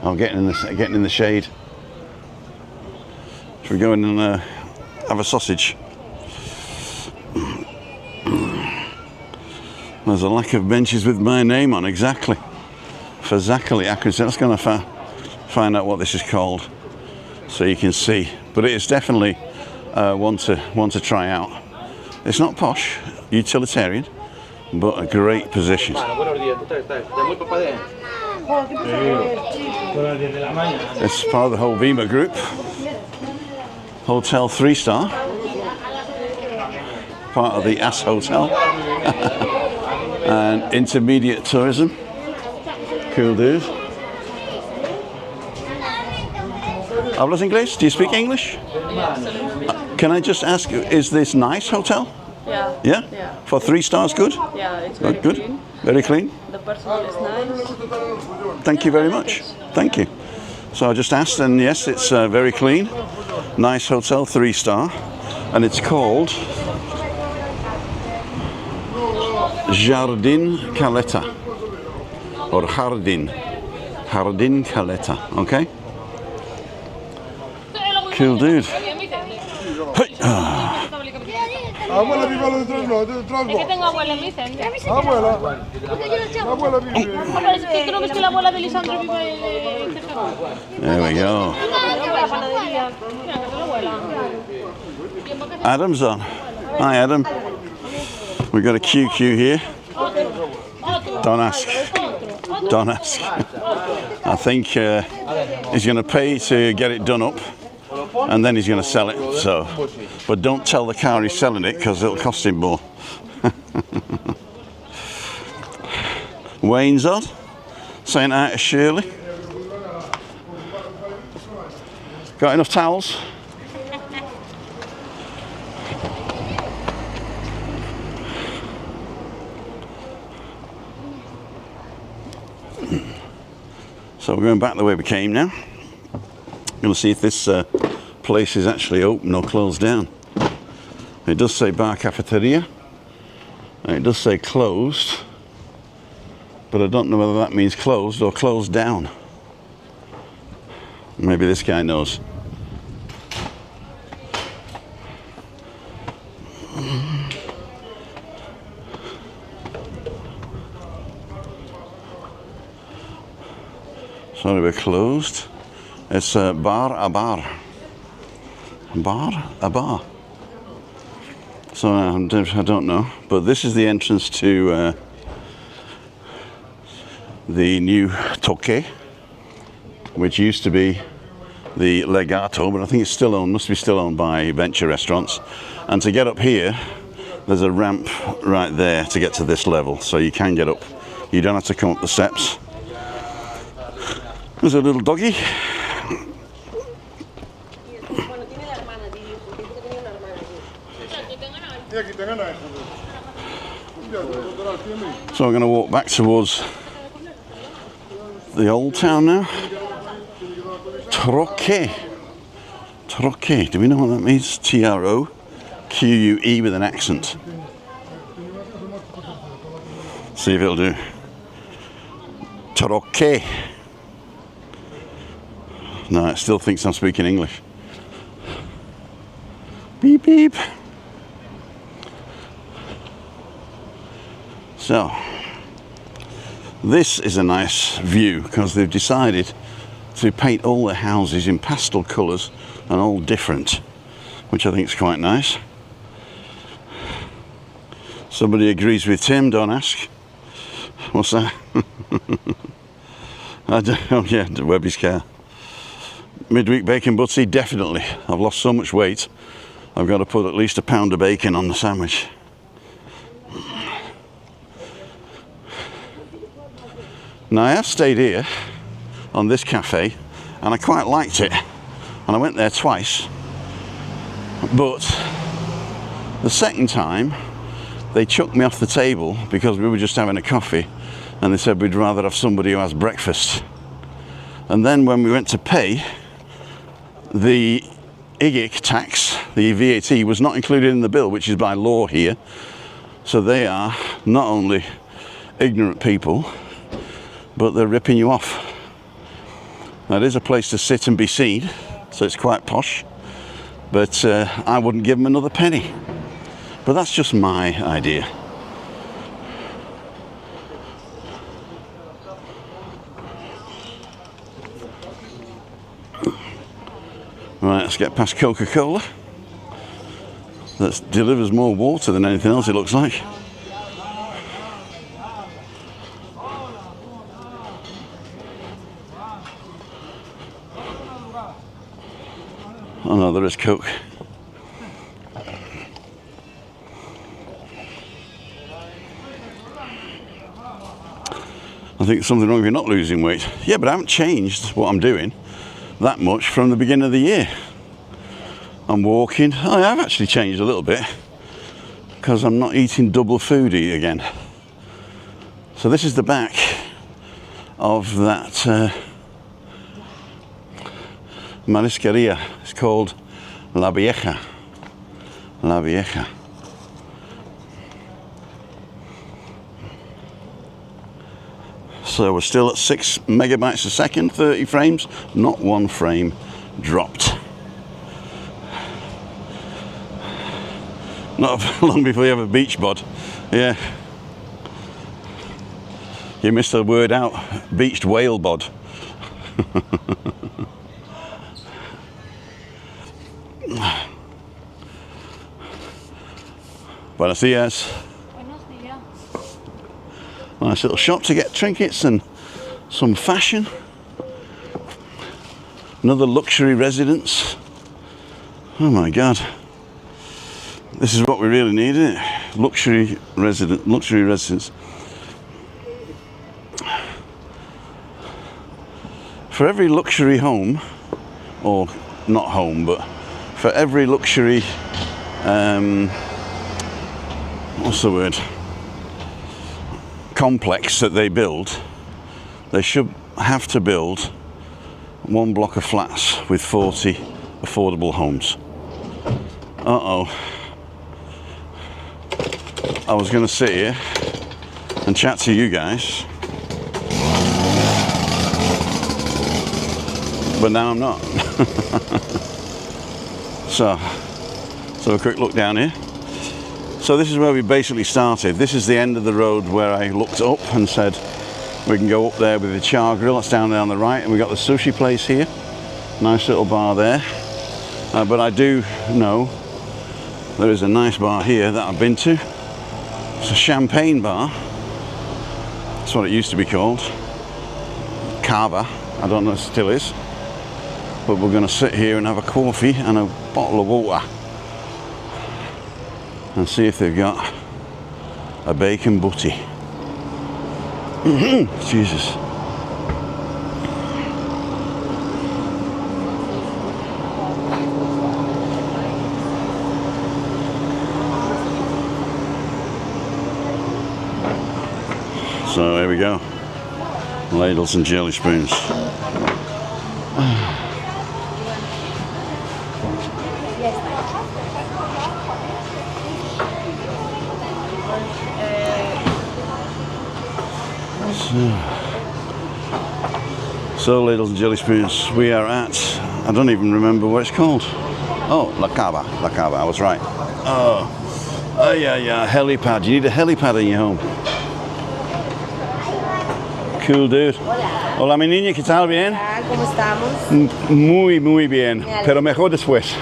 I'm getting in the shade. Should we go in and have a sausage? There's a lack of benches with my name on, exactly. For exactly accuracy. Let's go and find out what this is called, so you can see. But it is definitely one to try out. It's not posh, utilitarian, but a great position. It's part of the whole Vima group. Hotel 3-star. Part of the AS Hotel. And intermediate tourism. Cool dude. Hablas inglés? Do you speak English? Can I just ask, is this nice hotel? Yeah. Yeah? Yeah. For 3 stars, good? Yeah, it's very Good? clean. Very clean? The personal is nice. Thank you very much. Thank you. So I just asked, and yes, it's very clean. Nice hotel, 3-star. And it's called Jardin Caleta. Or Jardin. Jardin Caleta. Okay? Cool dude. Hey. Abuela vive detrás, no, detrás vos. Tengo abuela en Vicente. Abuela. Abuela vive. Pero es que creo que es que la abuela de Lisandro vive en Cercado. There we go. Adam's on. Hi, Adam. We've got a QQ here. Don't ask. Don't ask. I think he's going to pay to get it done up, and then he's going to sell it. So, but don't tell the car he's selling it, because it'll cost him more. Wayne's on, saying hi to Shirley. Got enough towels? So we're going back the way we came now. Going to see if this place is actually open or closed down. It does say bar cafeteria, and it does say closed, but I don't know whether that means closed or closed down. Maybe this guy knows. Sorry, we're closed. It's bar a bar. Bar a bar. So I don't know, but this is the entrance to the new Toque, which used to be the Legato, but I think it's still owned, must be still owned by Venture Restaurants. And to get up here, there's a ramp right there to get to this level, so you can get up. You don't have to come up the steps. There's a little doggy. So I'm going to walk back towards the old town now. Troque. Troque. Do we know what that means? T-R-O-Q-U-E with an accent. See if it'll do. Troque. No, it still thinks I'm speaking English. Beep beep. So, this is a nice view because they've decided to paint all their houses in pastel colours and all different, which I think is quite nice. Somebody agrees with Tim, don't ask. What's that? Oh yeah, Webby's car. Midweek bacon butty, definitely. I've lost so much weight, I've got to put at least a pound of bacon on the sandwich. Now I have stayed here on this cafe and I quite liked it, and I went there twice, but the second time they chucked me off the table because we were just having a coffee and they said we'd rather have somebody who has breakfast. And then when we went to pay, the IGIC tax, the VAT, was not included in the bill, which is by law here. So they are not only ignorant people, but they're ripping you off. Now, it is a place to sit and be seen, so it's quite posh, but I wouldn't give them another penny. But that's just my idea. Right, let's get past Coca-Cola. That delivers more water than anything else, it looks like. Oh no, there is Coke. I think there's something wrong if you're not losing weight. Yeah, but I haven't changed what I'm doing that much from the beginning of the year. I'm walking. I have actually changed a little bit because I'm not eating double foodie again. So this is the back of that marisqueria. It's called La Vieja. La Vieja. So we're still at 6 megabytes a second, 30 frames, not one frame dropped. Not long before you have a beach bod. Yeah. You missed the word out. Beached whale bod. Buenos dias. Buenos días. Nice little shop to get trinkets and some fashion. Another luxury residence. Oh my God. This is what we really need, isn't it? Luxury residence. For every luxury home, or not home, but for every luxury, what's the word? Complex that they build, they should have to build one block of flats with 40 affordable homes. Uh-oh. I was going to sit here and chat to you guys, but now I'm not. So a quick look down here. So this is where we basically started. This is the end of the road where I looked up and said we can go up there with the char grill. That's down there on the right, and we got the sushi place here. Nice little bar there. But I do know there is a nice bar here that I've been to. It's a champagne bar. That's what it used to be called. Cava. I don't know if it still is. but we're going to sit here and have a coffee and a bottle of water and see if they've got a bacon butty. Jesus. So here we go, ladles and jelly spoons. So ladles and jelly spoons, we are at, I don't even remember what it's called. Oh, La Cava, I was right. Oh yeah, helipad. You need a helipad in your home. Cool dude. Hola mi niña, ¿qué tal? Bien? ¿Cómo estamos? Muy bien, pero mejor después.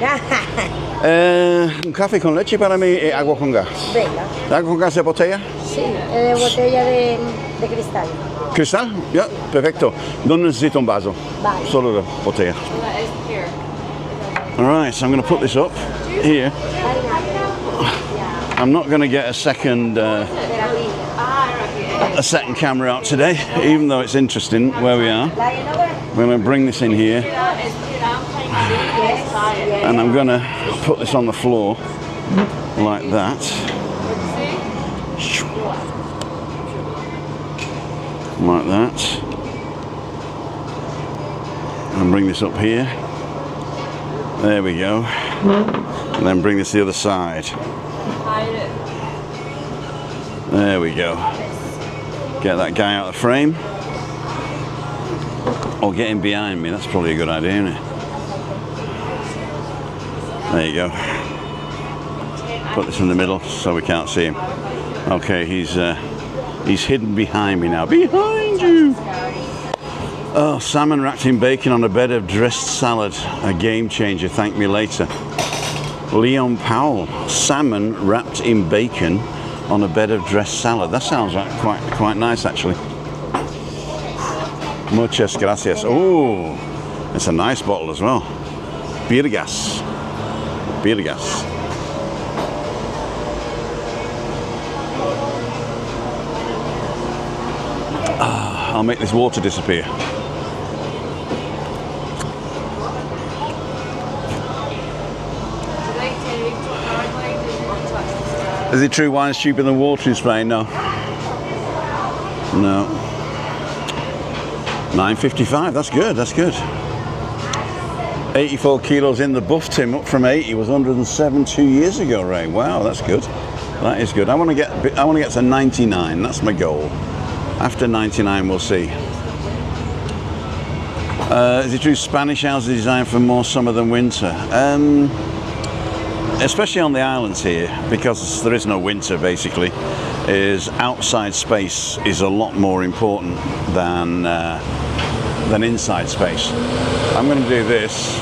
Un café con leche para mí y agua con gas. Venga. ¿Agua con gas de botella? Sí, botella de cristal. ¿Cristal? Ya, perfecto. No necesito un vaso. Vale. Solo de botella. Alright, so I'm going to put this up here. I'm not going to get a second camera out today, even though it's interesting where we are. I'm going to bring this in here and I'm going to put this on the floor like that. Like that. And bring this up here. There we go. And then bring this to the other side. There we go. Get that guy out of the frame. Or get him behind me. That's probably a good idea, isn't it? There you go. Put this in the middle so we can't see him. Okay, he's hidden behind me now. Behind you! Oh, salmon wrapped in bacon on a bed of dressed salad. A game changer. Thank me later. Leon Powell. Salmon wrapped in bacon on a bed of dressed salad. That sounds like quite nice, actually. Muchas gracias. Oh, it's a nice bottle as well. Birgas. Birgas. I'll make this water disappear. Is it true wine's cheaper than water in Spain? No. No. $9.55, that's good, that's good. 84 kilos in the buff, Tim, up from 80, was 107 2 years ago, Ray. Wow, that's good. That is good. I want to get to 99, that's my goal. After 99, we'll see. Is it true Spanish houses are designed for more summer than winter? Especially on the islands here, because there is no winter basically, is outside space is a lot more important than inside space. I'm going to do this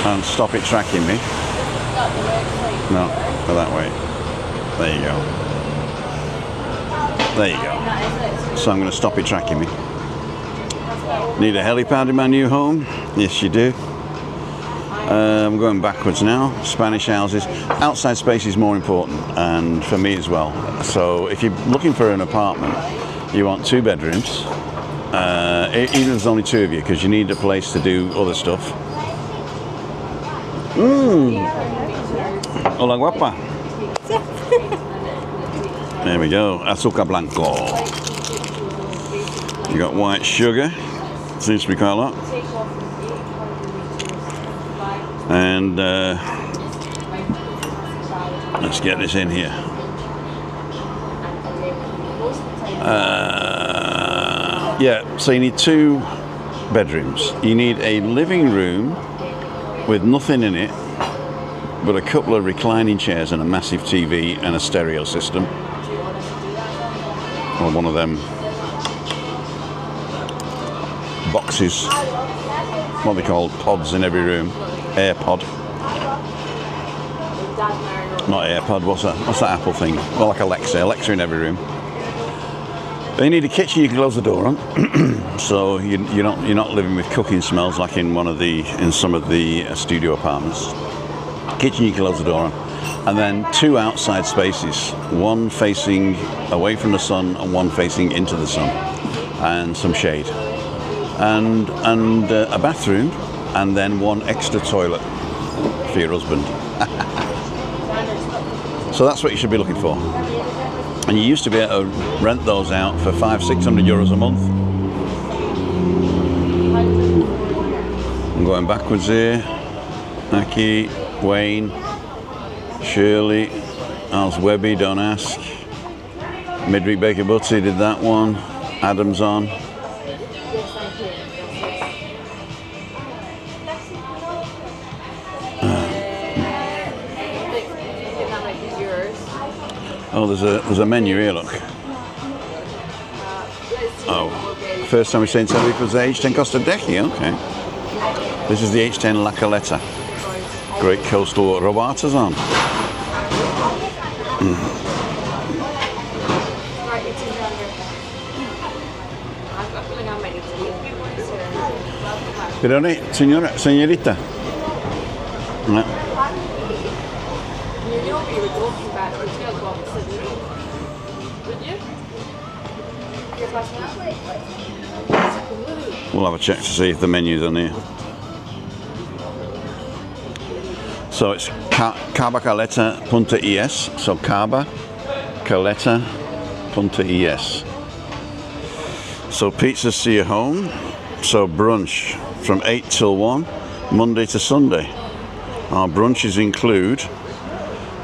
and stop it tracking me. No, go that way. There you go. There you go. So I'm going to stop it tracking me. Need a helipad in my new home? Yes, you do. I'm going backwards now. Spanish houses. Outside space is more important, and for me as well. So if you're looking for an apartment, you want 2 bedrooms. Even if there's only 2 of you, because you need a place to do other stuff. Hola guapa. There we go. Azúcar blanco. You got white sugar. Seems to be quite a lot. And let's get this in here. Yeah, so you need 2 bedrooms. You need a living room with nothing in it, but a couple of reclining chairs and a massive TV and a stereo system. Or one of them boxes, what they call pods in every room. AirPod. Not AirPod, what's that Apple thing? Well, like Alexa in every room. They need a kitchen you can close the door on, so you're not living with cooking smells like in some of the studio apartments. Kitchen you can close the door on, and then 2 outside spaces, one facing away from the sun and one facing into the sun, and some shade, and a bathroom, and then 1 extra toilet for your husband. So that's what you should be looking for. And you used to be able to rent those out for 500-600 euros a month. I'm going backwards here. Aki, Wayne, Shirley, Al's Webby, don't ask. Midweek Baker Butty did that one. Adam's on. Oh, there's a menu here, look. Oh, first time we've seen somebody was the H10 Costa Decky, okay. This is the H10 La Caleta. Great coastal water. Roberta's on. Perdone, señorita. No. We'll have a check to see if the menu's on here. So it's cabacaleta.es. So cabacaleta.es. So pizzas to your home. So brunch from 8 till 1, Monday to Sunday. Our brunches include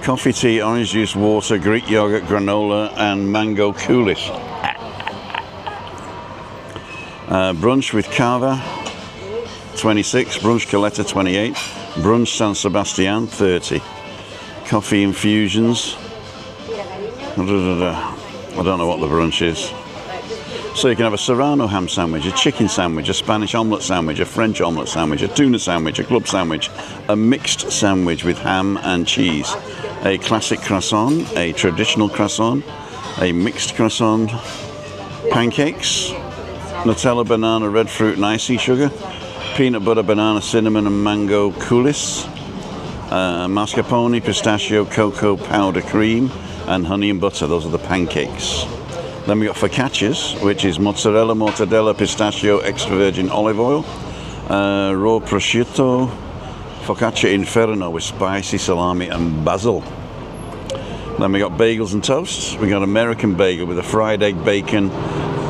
coffee, tea, orange juice, water, Greek yogurt, granola, and mango coulis. Brunch with Cava, 26. Brunch Caleta, 28. Brunch San Sebastian, 30. Coffee infusions. I don't know what the brunch is. So you can have a Serrano ham sandwich, a chicken sandwich, a Spanish omelette sandwich, a French omelette sandwich, a tuna sandwich, a club sandwich, a mixed sandwich with ham and cheese, a classic croissant, a traditional croissant, a mixed croissant, pancakes, Nutella, banana, red fruit and icing sugar, peanut butter, banana, cinnamon and mango coulis, mascarpone, pistachio, cocoa powder cream, and honey and butter. Those are the pancakes. Then we got focaccias, which is mozzarella, mortadella, pistachio, extra virgin olive oil, raw prosciutto, focaccia inferno with spicy salami and basil. Then we got bagels and toasts. We got American bagel with a fried egg, bacon,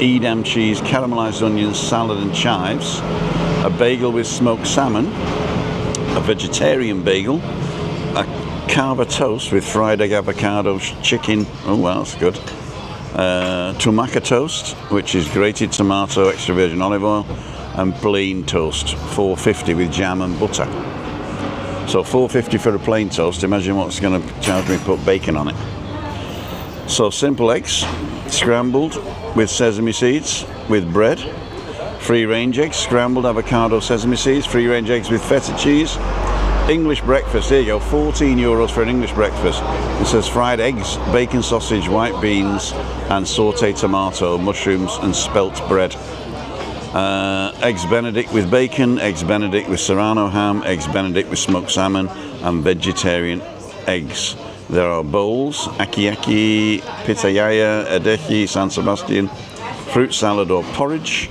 Edam cheese, caramelized onions, salad and chives. A bagel with smoked salmon, a vegetarian bagel, a Cava toast with fried egg, avocado, chicken. Oh wow, that's good. Tumaca toast, which is grated tomato, extra virgin olive oil, and plain toast, $4.50 with jam and butter. So $4.50 for a plain toast. Imagine what's going to charge me to put bacon on it. So simple eggs, scrambled with sesame seeds, with bread. Free range eggs, scrambled avocado, sesame seeds. Free range eggs with feta cheese. English breakfast, there you go, 14 euros for an English breakfast. It says fried eggs, bacon sausage, white beans, and sauteed tomato, mushrooms, and spelt bread. Eggs Benedict with bacon, eggs Benedict with Serrano ham, eggs Benedict with smoked salmon, and vegetarian eggs. There are bowls, aki, pitayaya, adechi, San Sebastian, fruit salad or porridge.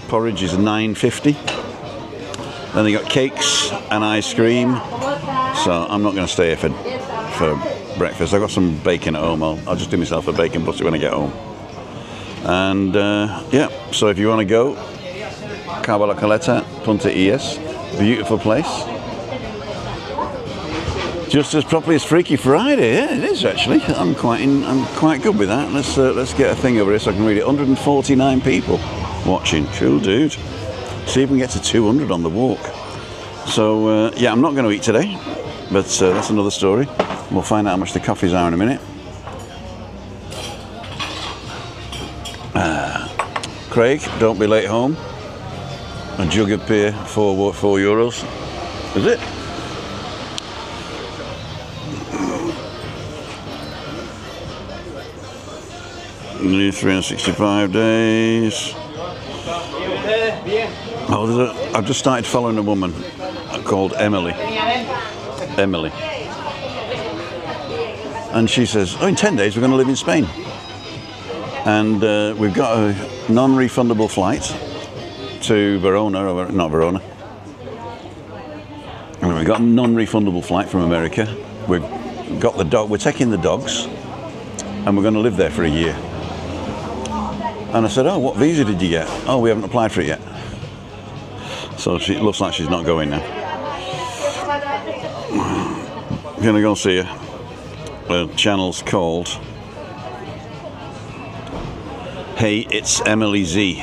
Porridge is $9.50. Then they got cakes and ice cream. So I'm not going to stay here for breakfast. I've got some bacon at home. I'll just do myself a bacon butty when I get home. And yeah, so if you want to go, cabacaleta.es, beautiful place. Just as properly as Freaky Friday. Yeah, it is actually. I'm quite good with that. Let's get a thing over here so I can read it. 149 people watching. Cool, dude. See if we can get to 200 on the walk. So yeah, I'm not going to eat today, but that's another story. We'll find out how much the coffees are in a minute. Craig, don't be late home. A jug of beer, €4. Is it? New 365 days. Oh, I've just started following a woman called Emily. And she says, oh, in 10 days we're going to live in Spain. And we've got a non-refundable flight to Verona, or not Verona. And we've got a non-refundable flight from America. We've got the dog. We're taking the dogs, and we're going to live there for a year. And I said, oh, what visa did you get? Oh, we haven't applied for it yet. So it looks like she's not going now. I'm going to go see her. The channel's called Hey, It's Emily Z.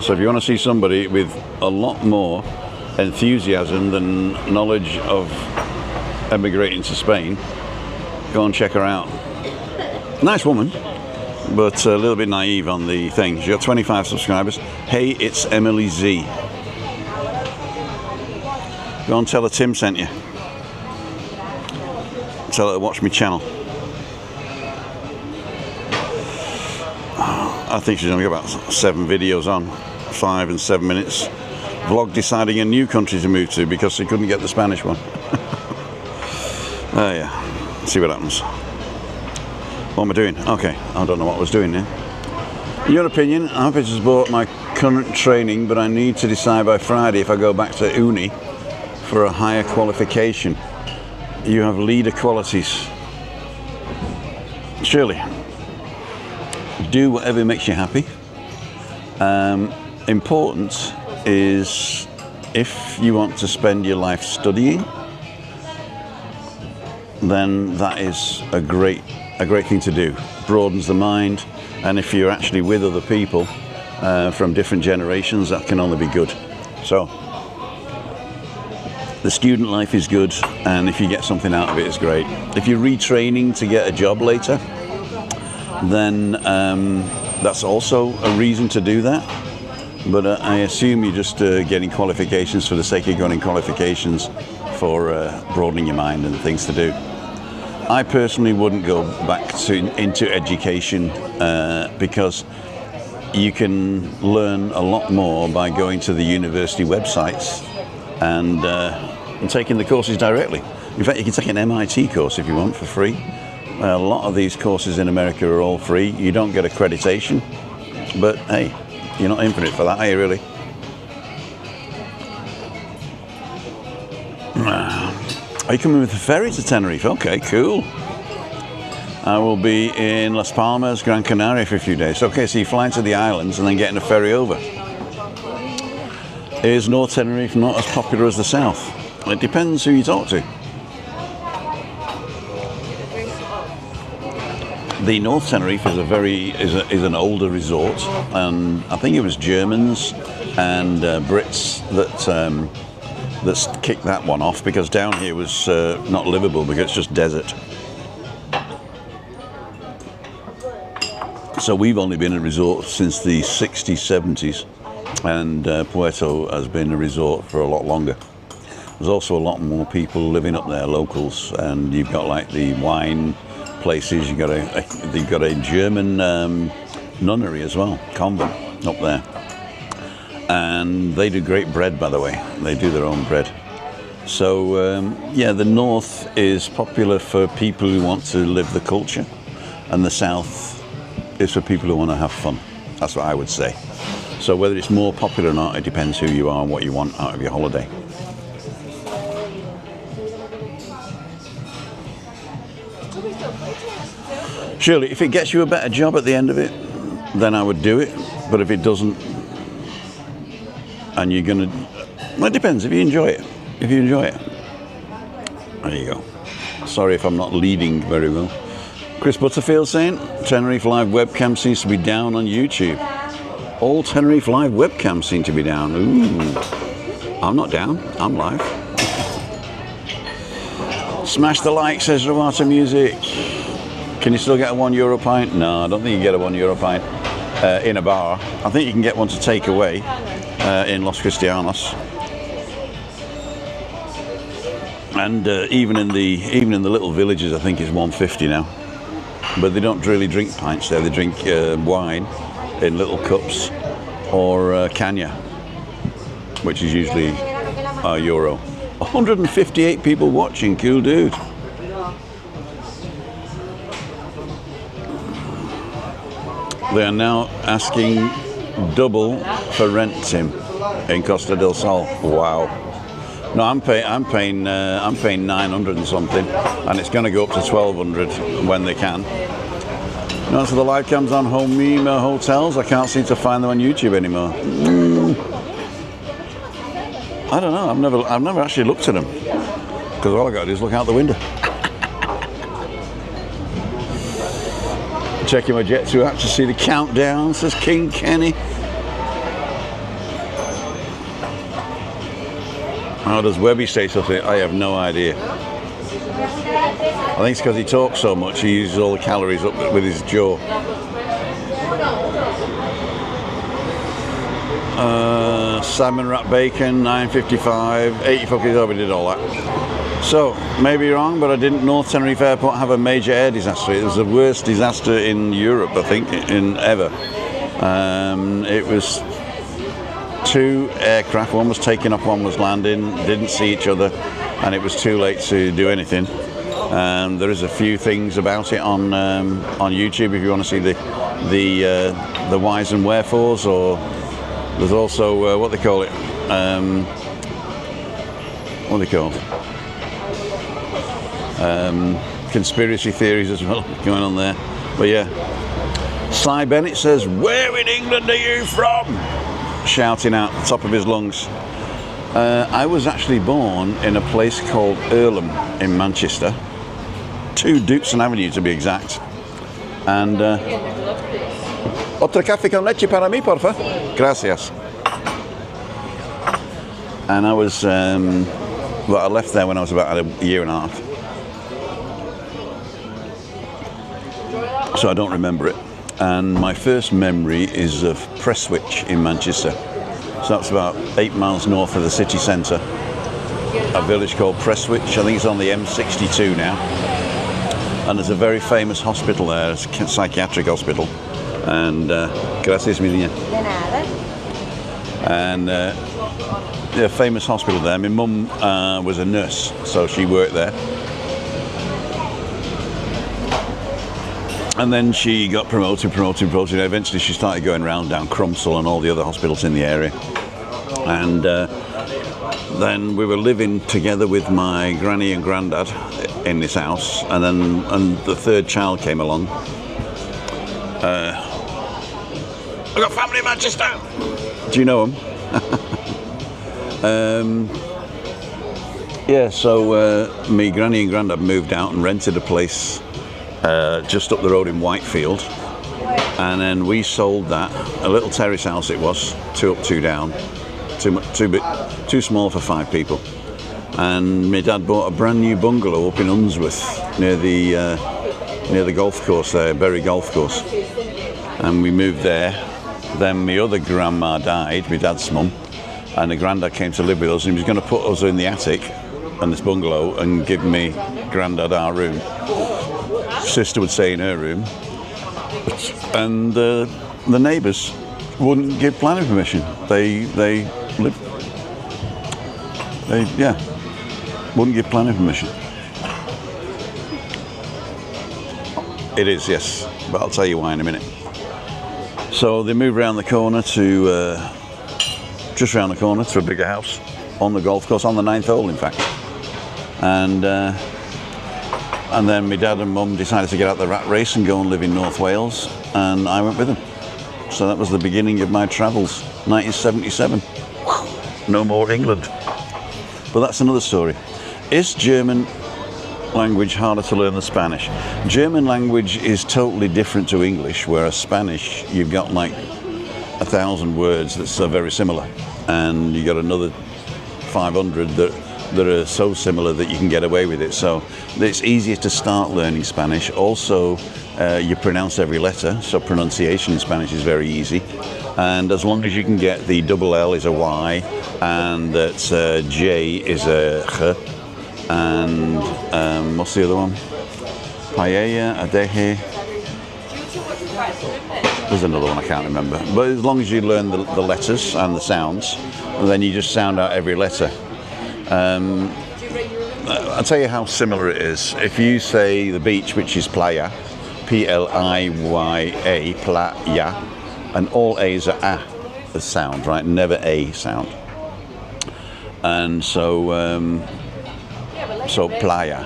So if you want to see somebody with a lot more enthusiasm than knowledge of emigrating to Spain, go and check her out. Nice woman, but a little bit naive on the thing. She's got 25 subscribers. Hey, it's Emily Z. Go and tell her Tim sent you. Tell her to watch my channel. I think she's only got about 7 videos on, 5 and 7 minutes. Vlog deciding a new country to move to because she couldn't get the Spanish one. Oh yeah, see what happens. What am I doing? Okay, I don't know what I was doing now. In your opinion, I'm happy to support my current training, but I need to decide by Friday if I go back to uni for a higher qualification. You have leader qualities. Surely. Do whatever makes you happy. Important is if you want to spend your life studying, then that is a great thing to do. Broadens the mind, and if you're actually with other people from different generations, that can only be good. So the student life is good, and if you get something out of it, it's great. If you're retraining to get a job later, then that's also a reason to do that. But I assume you're just getting qualifications for the sake of getting qualifications for broadening your mind and things to do. I personally wouldn't go back into education because you can learn a lot more by going to the university websites and taking the courses directly. In fact, you can take an MIT course if you want for free. A lot of these courses in America are all free. You don't get accreditation, but hey, you're not in for it for that, are you really? Are you coming with the ferry to Tenerife? Okay, cool. I will be in Las Palmas, Gran Canaria for a few days. Okay, so you're flying to the islands and then getting a ferry over. Is North Tenerife not as popular as the South? It depends who you talk to. The North Tenerife is is an older resort, and I think it was Germans and Brits that kicked that one off, because down here was not livable because it's just desert. So we've only been a resort since the 60s, 70s, and Puerto has been a resort for a lot longer. There's also a lot more people living up there, locals, and you've got like the wine places. You've got a German nunnery as well, convent up there, and they do great bread, by the way. They do their own bread. So yeah, the north is popular for people who want to live the culture, and the south is for people who want to have fun. That's what I would say. So whether it's more popular or not, it depends who you are and what you want out of your holiday. Surely, if it gets you a better job at the end of it, then I would do it. But if it doesn't, and you're gonna, well, it depends. If you enjoy it, there you go. Sorry if I'm not leading very well. Chris Butterfield saying Tenerife Live webcam seems to be down on YouTube. All Tenerife Live webcams seem to be down. Ooh, I'm not down. I'm live. Smash the like, says Ravata Music. Can you still get a €1 pint? No, I don't think you can get a €1 pint in a bar. I think you can get one to take away in Los Cristianos. And even in the little villages, I think it's 150 now. but they don't really drink pints there. They drink wine in little cups or canya, which is usually a euro. 158 people watching, cool dude. They are now asking double for rent, Tim, in Costa del Sol. Wow. No, I'm paying 900 and something, and it's going to go up to 1,200 when they can. No, so the live cams on home hotels. I can't seem to find them on YouTube anymore. I don't know. I've never actually looked at them because all I got to do is look out the window. Checking my Jet2 app to see the countdown, says King Kenny. How does Webby say something? I have no idea. I think it's because he talks so much, he uses all the calories up with his jaw. Salmon wrap bacon, 9.55, 80 cookies, oh, we did all that. So, maybe wrong, but I didn't North Tenerife Airport have a major air disaster. It was the worst disaster in Europe, I think, in ever. It was 2 aircraft, one was taking off, one was landing, didn't see each other, and it was too late to do anything. There is a few things about it on YouTube if you want to see the whys and wherefores, or there's also what they call it, what are they called? Conspiracy theories as well going on there. But yeah, Cy Bennett says, "Where in England are you from?" Shouting out the top of his lungs. I was actually born in a place called Earlham in Manchester, 2 Dukeston Avenue to be exact. And otra café con leche para mí, porfa. Gracias. And I was, well, I left there when I was about a year and a half. So I don't remember it. And my first memory is of Prestwich in Manchester. So that's about 8 miles north of the city centre. A village called Prestwich. I think it's on the M62 now. And there's a very famous hospital there, it's a psychiatric hospital. And gracias, mi niña. And a famous hospital there. My mum was a nurse, so she worked there. And then she got promoted. Eventually she started going around down Cromsall and all the other hospitals in the area. And then we were living together with my granny and granddad in this house. And then the 3rd child came along. I've got family in Manchester. Do you know them? Yeah, so me granny and granddad moved out and rented a place just up the road in Whitefield, and then we sold that, a little terrace house it was, 2 up 2 down, too small for 5 people, and my dad bought a brand new bungalow up in Unsworth near the golf course there, Bury Golf Course, and we moved there. Then my other grandma died, my dad's mum, and the granddad came to live with us, and he was going to put us in the attic and this bungalow and give me granddad our room. Sister would stay in her room, and the neighbours wouldn't give planning permission. They wouldn't give planning permission. It is, yes, but I'll tell you why in a minute. So they moved around the corner to just round the corner to a bigger house on the golf course, on the 9th hole in fact, and then my dad and mum decided to get out the rat race and go and live in North Wales, and I went with them. So that was the beginning of my travels, 1977. No more England. But that's another story. Is German language harder to learn than Spanish? German language is totally different to English, whereas Spanish, you've got like 1,000 words that are very similar, and you got another 500 that are so similar that you can get away with it. So it's easier to start learning Spanish. Also, you pronounce every letter, so pronunciation in Spanish is very easy. And as long as you can get the double L is a Y, and that J is a Ch, and what's the other one? paella, adeje. There's another one I can't remember. But as long as you learn the letters and the sounds, then you just sound out every letter. I'll tell you how similar it is. If you say the beach, which is playa, P-L-I-Y-A, playa, and all A's are a as sound, right? Never a sound. And so, so playa,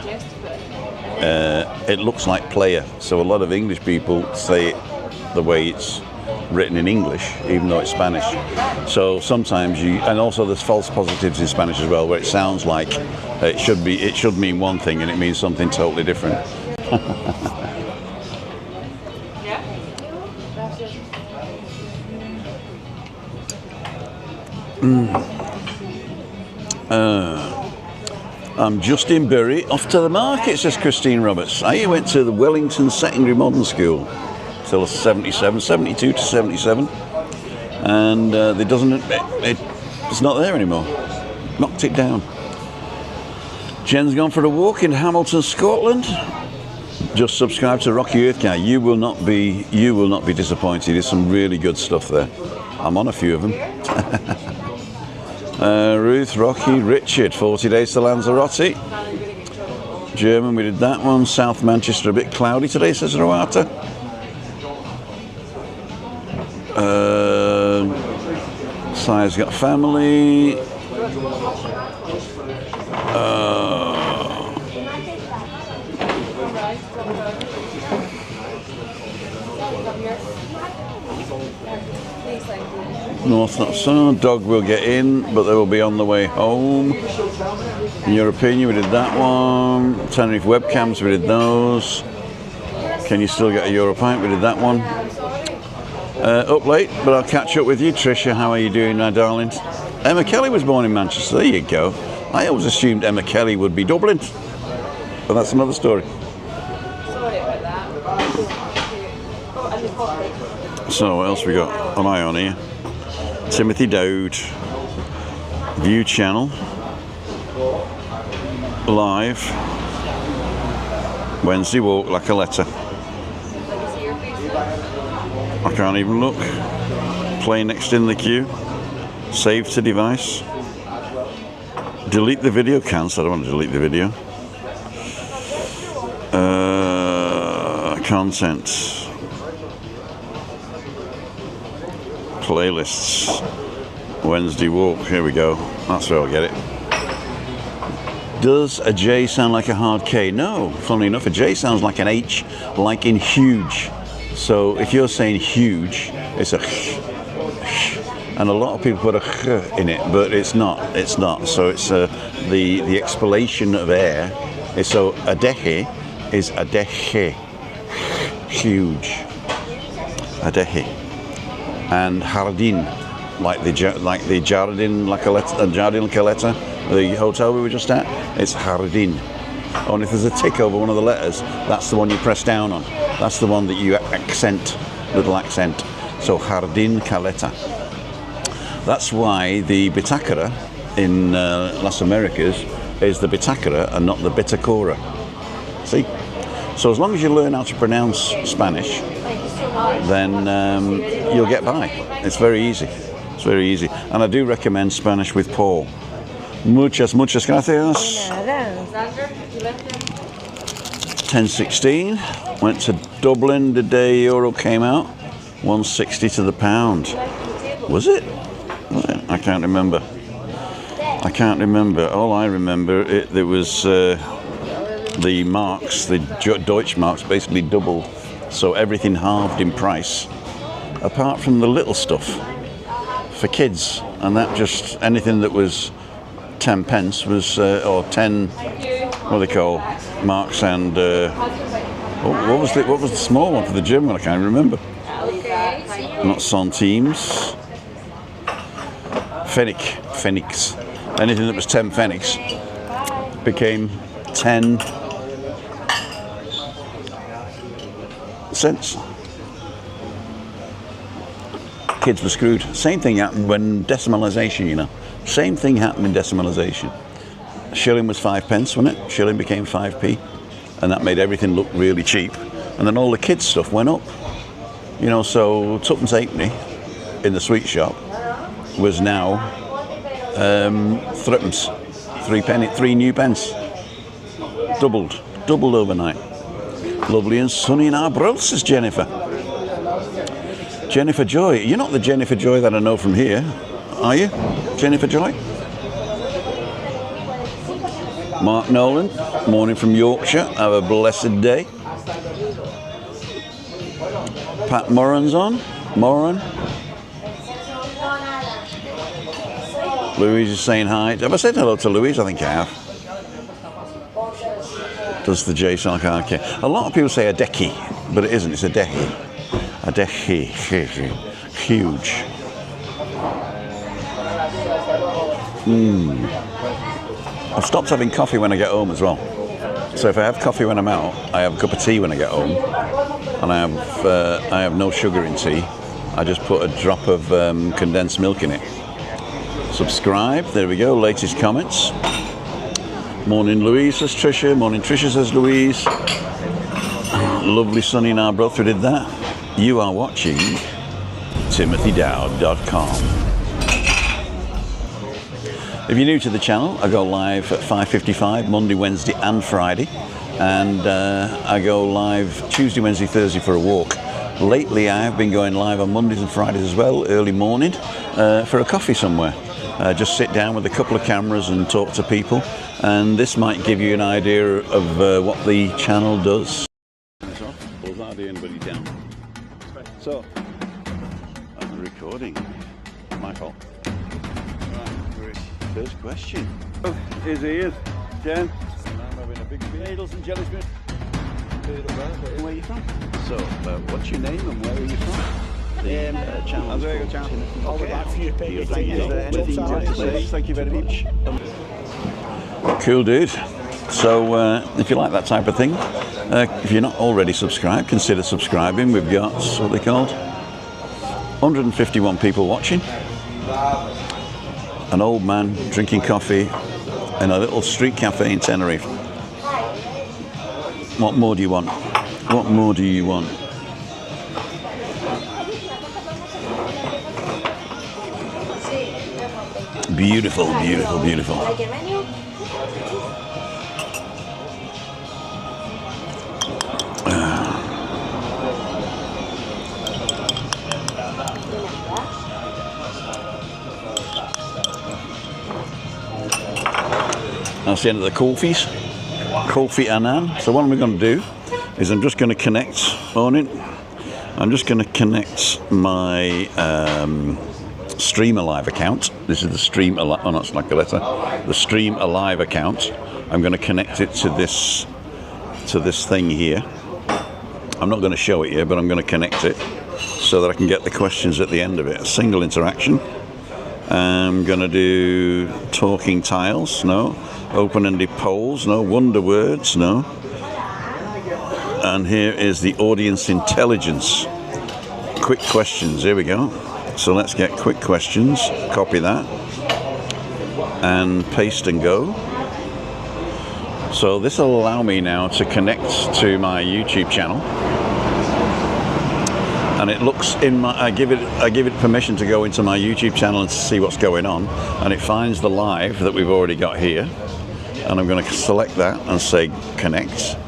it looks like player. So a lot of English people say it the way it's written in English, even though it's Spanish. So sometimes and also there's false positives in Spanish as well, where it sounds like it should mean one thing and it means something totally different. I'm Justin Berry, off to the market, says Christine Roberts. I went to the Wellington Secondary Modern School till 72 to 77, and it's not there anymore. Knocked it down. Jen's gone for a walk in Hamilton, Scotland. Just subscribe to Rocky Earth Guy. You will not be disappointed. There's some really good stuff there. I'm on a few of them. Ruth, Rocky, Richard, 40 Days to Lanzarote. German, we did that one. South Manchester, a bit cloudy today, says Roata. Si's got family. North not so. Dog will get in, but they will be on the way home. In your opinion, we did that one. Tenerife webcams, we did those. Can you still get a Euro pint? We did that one. Up late, but I'll catch up with you. Trisha, how are you doing, my darling? Emma Kelly was born in Manchester. There you go. I always assumed Emma Kelly would be Dublin, but that's another story. Sorry about that. So what else we got? Am I on here? Timothy Dowd, View Channel, live, Wednesday walk like a letter. I can't even look. Play next in the queue. Save to device. Delete the video. Cancel. I don't want to delete the video. Content. Playlists. Wednesday walk. Here we go. That's where I'll get it. Does a J sound like a hard K? No. Funnily enough, a J sounds like an H, like in huge. So if you're saying huge, it's a ch, and a lot of people put a ch in it, but it's not. It's not. So it's the expellation of air. So adeje is adeje, huge. Adeje. And jardín, like the jardín la Caleta, the hotel we were just at. It's jardín. Only if there's a tick over one of the letters, that's the one you press down on. That's the one that you accent, little accent. So Jardín Caleta. That's why the bitácora in Las Americas is the bitácora and not the bitacora. See? So as long as you learn how to pronounce Spanish, then you'll get by. It's very easy. It's very easy. And I do recommend Spanish with Paul. Muchas gracias. 10.16. Went to Dublin the day Euro came out. 160 to the pound. Was it? I can't remember. All I remember, there was the marks, the Deutsche marks basically doubled. So everything halved in price, apart from the little stuff for kids. And that just, anything that was 10 pence was, or 10, what do they call, marks and, what was the small one for the German one? I can't remember. Not centimes. Pfennigs. Anything that was 10 pfennigs became 10 cents. Kids were screwed. Same thing happened when decimalisation, you know. Same thing happened in decimalisation. Shilling was 5 pence, wasn't it? Shilling became 5p. and that made everything look really cheap. And then all the kids' stuff went up. You know, so tuppence halfpenny in the sweet shop was now threepence, 3 penny, 3 new pence. Doubled overnight. Lovely and sunny in Arbroath, says Jennifer. Jennifer Joy. You're not the Jennifer Joy that I know from here, are you? Jennifer Joy? Mark Nolan, morning from Yorkshire. Have a blessed day. Pat Moran's on. Moran. Louise is saying hi. Have I said hello to Louise? I think I have. Does the J sound like okay? A lot of people say a decky, but it isn't. It's a decky. A decky. Huge. I've stopped having coffee when I get home as well. So if I have coffee when I'm out, I have a cup of tea when I get home, and I have no sugar in tea. I just put a drop of condensed milk in it. Subscribe. There we go. Latest comments. Morning, Louise, says Tricia. Morning, Tricia, says Louise. Lovely sunny in Arbroath. We did that. You are watching TimothyDowd.com. If you're new to the channel, I go live at 5:55 Monday, Wednesday and Friday, and I go live Tuesday, Wednesday, Thursday for a walk. Lately I have been going live on Mondays and Fridays as well, early morning, for a coffee somewhere. Just sit down with a couple of cameras and talk to people, and this might give you an idea of what the channel does. So, I'm recording. My fault. First question. Oh, here's Jen. I'm having a big needles and jelly spoon. Where are you from? So, what's your name and where are you from? The channel. I'm very good channel. Okay. Thank you very much. Cool, dude. So, if you like that type of thing, if you're not already subscribed, consider subscribing. We've got, what they called, 151 people watching. An old man drinking coffee in a little street cafe in Tenerife. What more do you want? What more do you want? Beautiful, beautiful, beautiful. That's the end of the coffees. Coffee Annan. So what I'm going to do is I'm just going to connect on it. I'm just going to connect my Stream Alive account. This is the Stream Alive. Oh, no, it's not Caleta. The Stream Alive account. I'm going to connect it to this thing here. I'm not going to show it here, but I'm going to connect it so that I can get the questions at the end of it. A single interaction. I'm going to do talking tiles. No. Open-ended polls, no. Wonder words, no. And here is the audience intelligence. Quick questions, here we go. So let's get quick questions, copy that, and paste and go. So this will allow me now to connect to my YouTube channel. And it looks in my, I give it permission to go into my YouTube channel and see what's going on. And it finds the live that we've already got here. And I'm going to select that and say connect,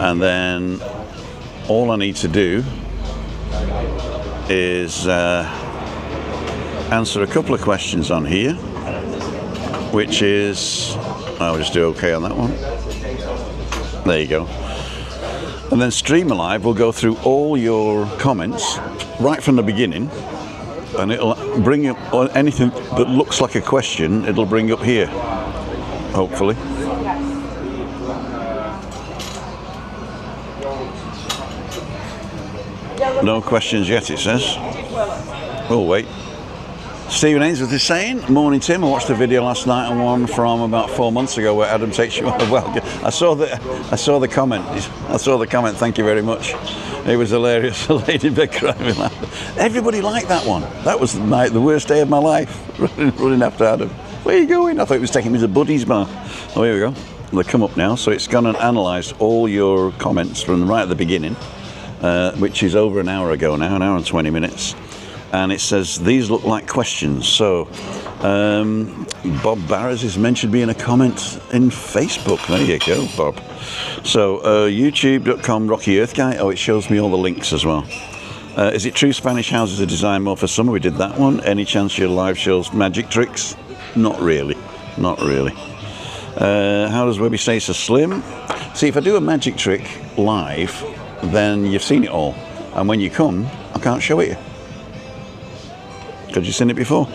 and then all I need to do is answer a couple of questions on here, which is, I'll just do okay on that one. There you go. And then Stream Alive will go through all your comments right from the beginning, and it'll bring up anything that looks like a question, it'll bring up here. Hopefully. No questions yet, it says. Oh, wait. Stephen Ainsworth is saying, morning Tim, I watched a video last night on one from about 4 months ago where Adam takes you on a well. I saw the comment. I saw the comment, thank you very much. It was hilarious. A lady bed crying laughing. Everybody liked that one. That was the worst day of my life, running after Adam. Where are you going? I thought he was taking me to Buddy's bar. Oh, here we go. they come up now. So it's gone and analysed all your comments from right at the beginning, which is over an hour ago now, an hour and 20 minutes. And it says, these look like questions. So Bob Barras is mentioned being a comment in Facebook. There you go, Bob. So youtube.com Rocky Earth Guy. Oh, it shows me all the links as well. Is it true Spanish houses are designed more for summer? We did that one. Any chance your live shows magic tricks? Not really. Not really. How does Webby stay so slim? See, if I do a magic trick live, then you've seen it all. And when you come, I can't show it you. Because you've seen it before.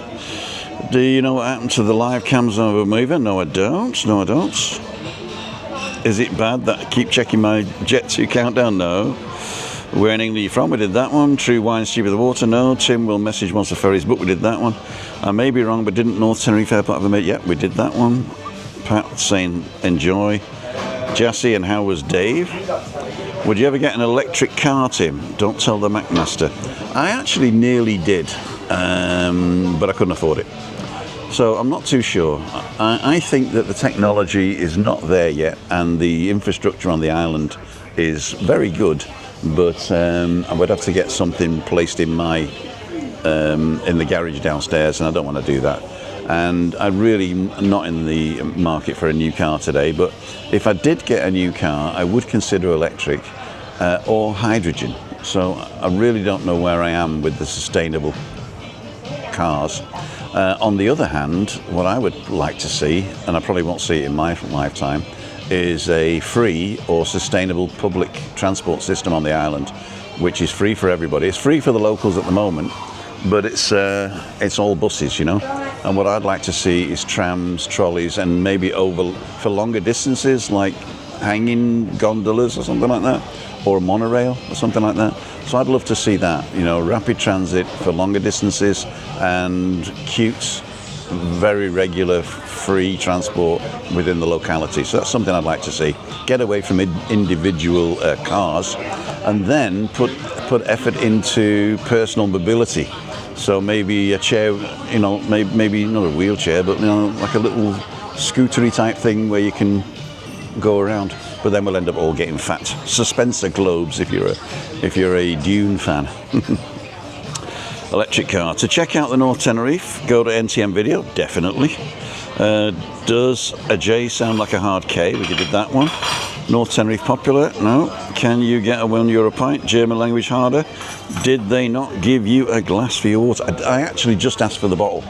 Do you know what happened to the live cams over Mover? No, I don't. No, I don't. Is it bad that I keep checking my Jet 2 countdown? No. Where in England are you from? We did that one. True wine, stupid the water? No. Tim will message once the ferry's booked. We did that one. I may be wrong, but didn't North Tenerife Airport have a mate? Yep, we did that one. Pat saying enjoy. Jassy, and how was Dave? Would you ever get an electric car, Tim? Don't tell the McMaster. I actually nearly did, but I couldn't afford it. So I'm not too sure. I think that the technology is not there yet, and the infrastructure on the island is very good. But I would have to get something placed in my in the garage downstairs, and I don't want to do that. And I'm really not in the market for a new car today. But if I did get a new car, I would consider electric or hydrogen. So I really don't know where I am with the sustainable cars. On the other hand, what I would like to see, and I probably won't see it in my lifetime, is a free or sustainable public transport system on the island, which is free for everybody. It's free for the locals at the moment, but it's all buses, you know. And what I'd like to see is trams, trolleys, and maybe for longer distances, like hanging gondolas or something like that, or a monorail or something like that. So I'd love to see that, you know, rapid transit for longer distances and cute, very regular free transport within the locality. So that's something I'd like to see. Get away from individual cars, and then put effort into personal mobility. So maybe a chair, you know, maybe not a wheelchair, but you know, like a little scootery type thing where you can go around. But then we'll end up all getting fat. Suspensor globes if you're a Dune fan. Electric car. To check out the North Tenerife, go to NTM Video, definitely. Does a J sound like a hard K? We did that one. North Tenerife popular? No. Can you get a €1 pint? German language harder? Did they not give you a glass for your water? I actually just asked for the bottle.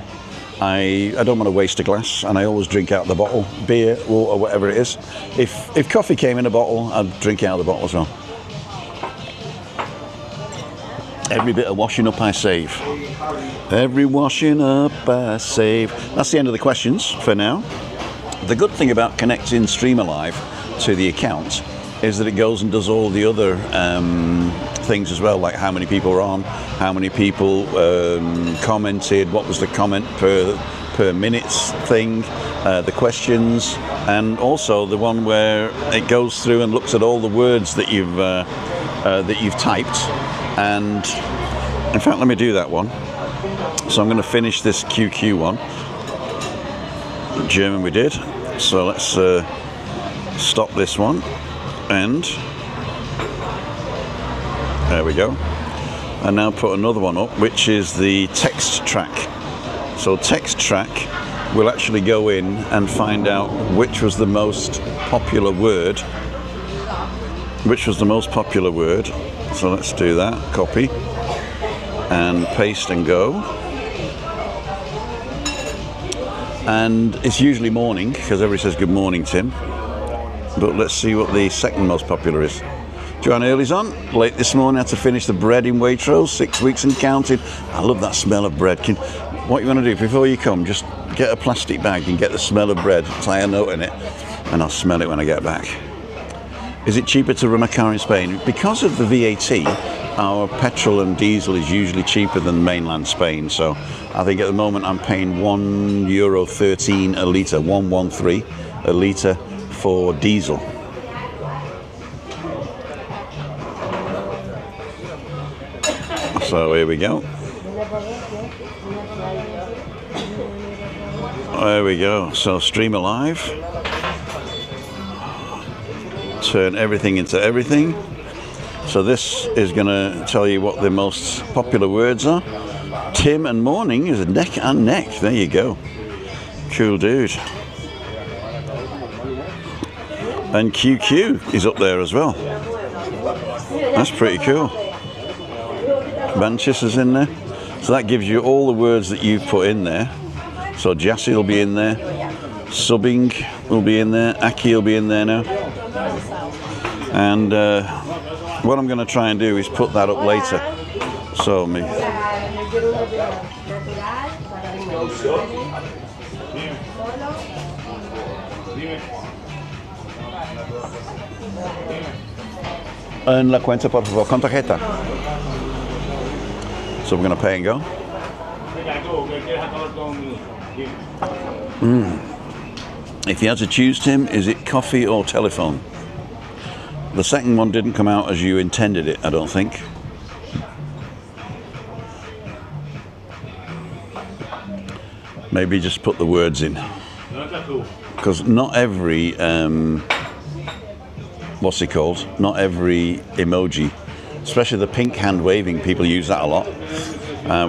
I don't want to waste a glass, and I always drink out the bottle. Beer, water, whatever it is. If coffee came in a bottle, I'd drink out of the bottle as well. Every bit of washing up I save. Every washing up I save. That's the end of the questions for now. The good thing about connecting Streamer Live to the account is that it goes and does all the other things as well, like how many people are on, how many people commented, what was the comment per minute thing, the questions, and also the one where it goes through and looks at all the words that you've typed. And in fact, let me do that one. So I'm going to finish this QQ one. German we did. So let's stop this one, and there we go. And now put another one up, which is the text track. So text track will actually go in and find out which was the most popular word. So let's do that. Copy and paste and go. And it's usually morning because everybody says good morning, Tim. But let's see what the second most popular is. Joanne Early's on. Late this morning, had to finish the bread in Waitrose, 6 weeks and counting. I love that smell of bread. What you want to do before you come, just get a plastic bag and get the smell of bread, tie a note in it, and I'll smell it when I get back. Is it cheaper to run a car in Spain? Because of the VAT, our petrol and diesel is usually cheaper than mainland Spain. So I think at the moment I'm paying €1.13 a litre, 113 a litre for diesel. So here we go. There we go. So Streamer Live. turn everything into everything. So this is going to tell you what the most popular words are. Tim and morning is neck and neck. There you go. Cool dude. And QQ is up there as well. That's pretty cool. Manchis is in there. So that gives you all the words that you've put in there. So Jassy will be in there. Subbing will be in there. Aki will be in there now. And what I'm going to try and do is put that up later. So me. En la cuenta, por favor, con tarjeta. So we're going to pay and go. If you had to choose, Tim, is it coffee or telephone? The second one didn't come out as you intended it, I don't think. Maybe just put the words in. Because not every, what's it called? Not every emoji, especially the pink hand waving, people use that a lot.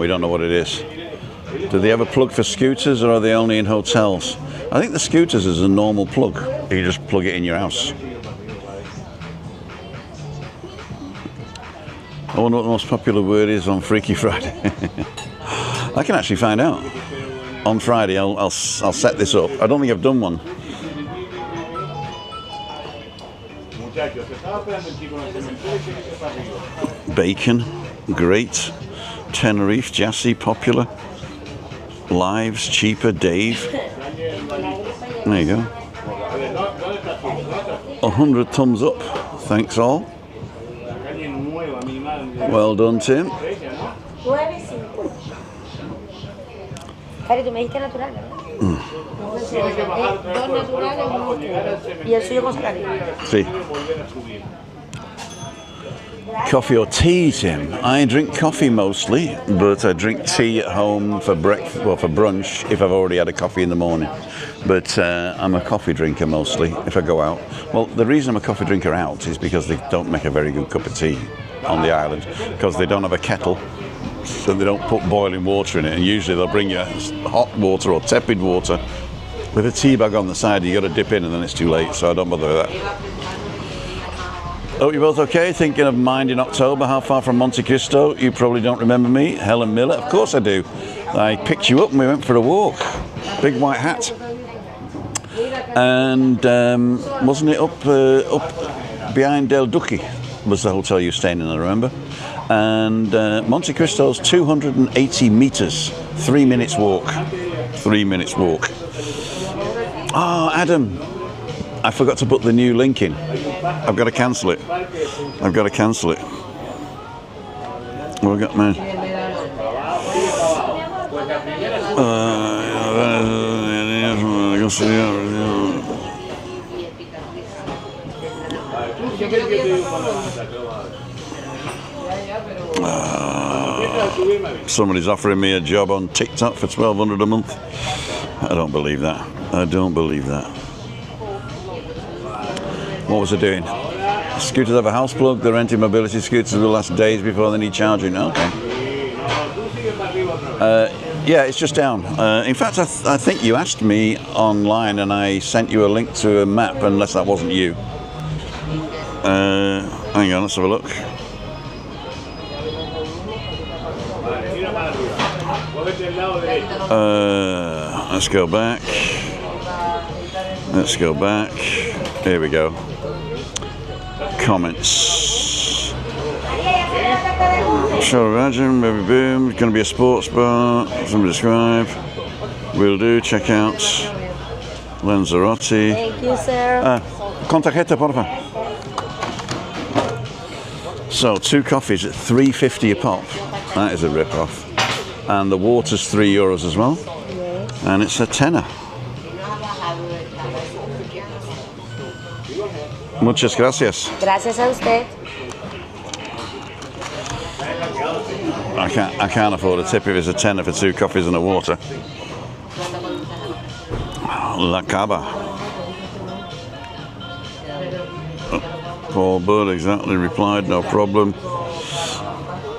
We don't know what it is. Do they have a plug for scooters, or are they only in hotels? I think the scooters is a normal plug. You just plug it in your house. I wonder what the most popular word is on Freaky Friday. I can actually find out. On Friday, I'll set this up. I don't think I've done one. Bacon, great. Tenerife, Jassy, popular. Lives, cheaper, Dave. There you go. 100 thumbs up. Thanks all. Well done, Tim. Cari, tú me dijiste natural, ¿verdad? Dos naturales, uno oscuro. Y el suyo con cari. Sí. Coffee or tea, Tim? I drink coffee mostly, but I drink tea at home for breakfast, well, for brunch if I've already had a coffee in the morning. But I'm a coffee drinker mostly if I go out. Well, the reason I'm a coffee drinker out is because they don't make a very good cup of tea on the island, because they don't have a kettle, so they don't put boiling water in it, and usually they'll bring you hot water or tepid water with a tea bag on the side. You got to dip in and then it's too late, so I don't bother with that. Hope you're both okay. Thinking of Mind in October. How far from Monte Cristo? You probably don't remember me. Helen Miller. Of course I do. I picked you up and we went for a walk. Big white hat. And wasn't it up behind Del Duque was the hotel you were staying in, I remember. And Monte Cristo's 280 meters. 3 minutes walk. 3 minutes walk. Oh, Adam. I forgot to put the new link in. I've got to cancel it. I've got to cancel it. What have I got, man? Somebody's offering me a job on TikTok for $1,200 a month. I don't believe that. I don't believe that. What was I doing? Scooters have a house plug. They're renting mobility scooters will last days before they need charging. Okay. Yeah, it's just down. In fact, I think you asked me online and I sent you a link to a map, unless that wasn't you. Hang on, let's have a look. Let's go back. Let's go back. Here we go. Comments. Shall imagine, baby boom. It's going to be a sports bar. Somebody describe. Will do. Check out. Lanzarote. Thank you, sir. Con tarjeta, por favor. So 2 coffees at $3.50 a pop. That is a rip-off. And the water's €3 as well. And it's a tenner. Muchas gracias. Gracias a usted. I can't afford a tip if it's a tenner for 2 coffees and a water. La Cava. Paul Budd, exactly, replied, no problem.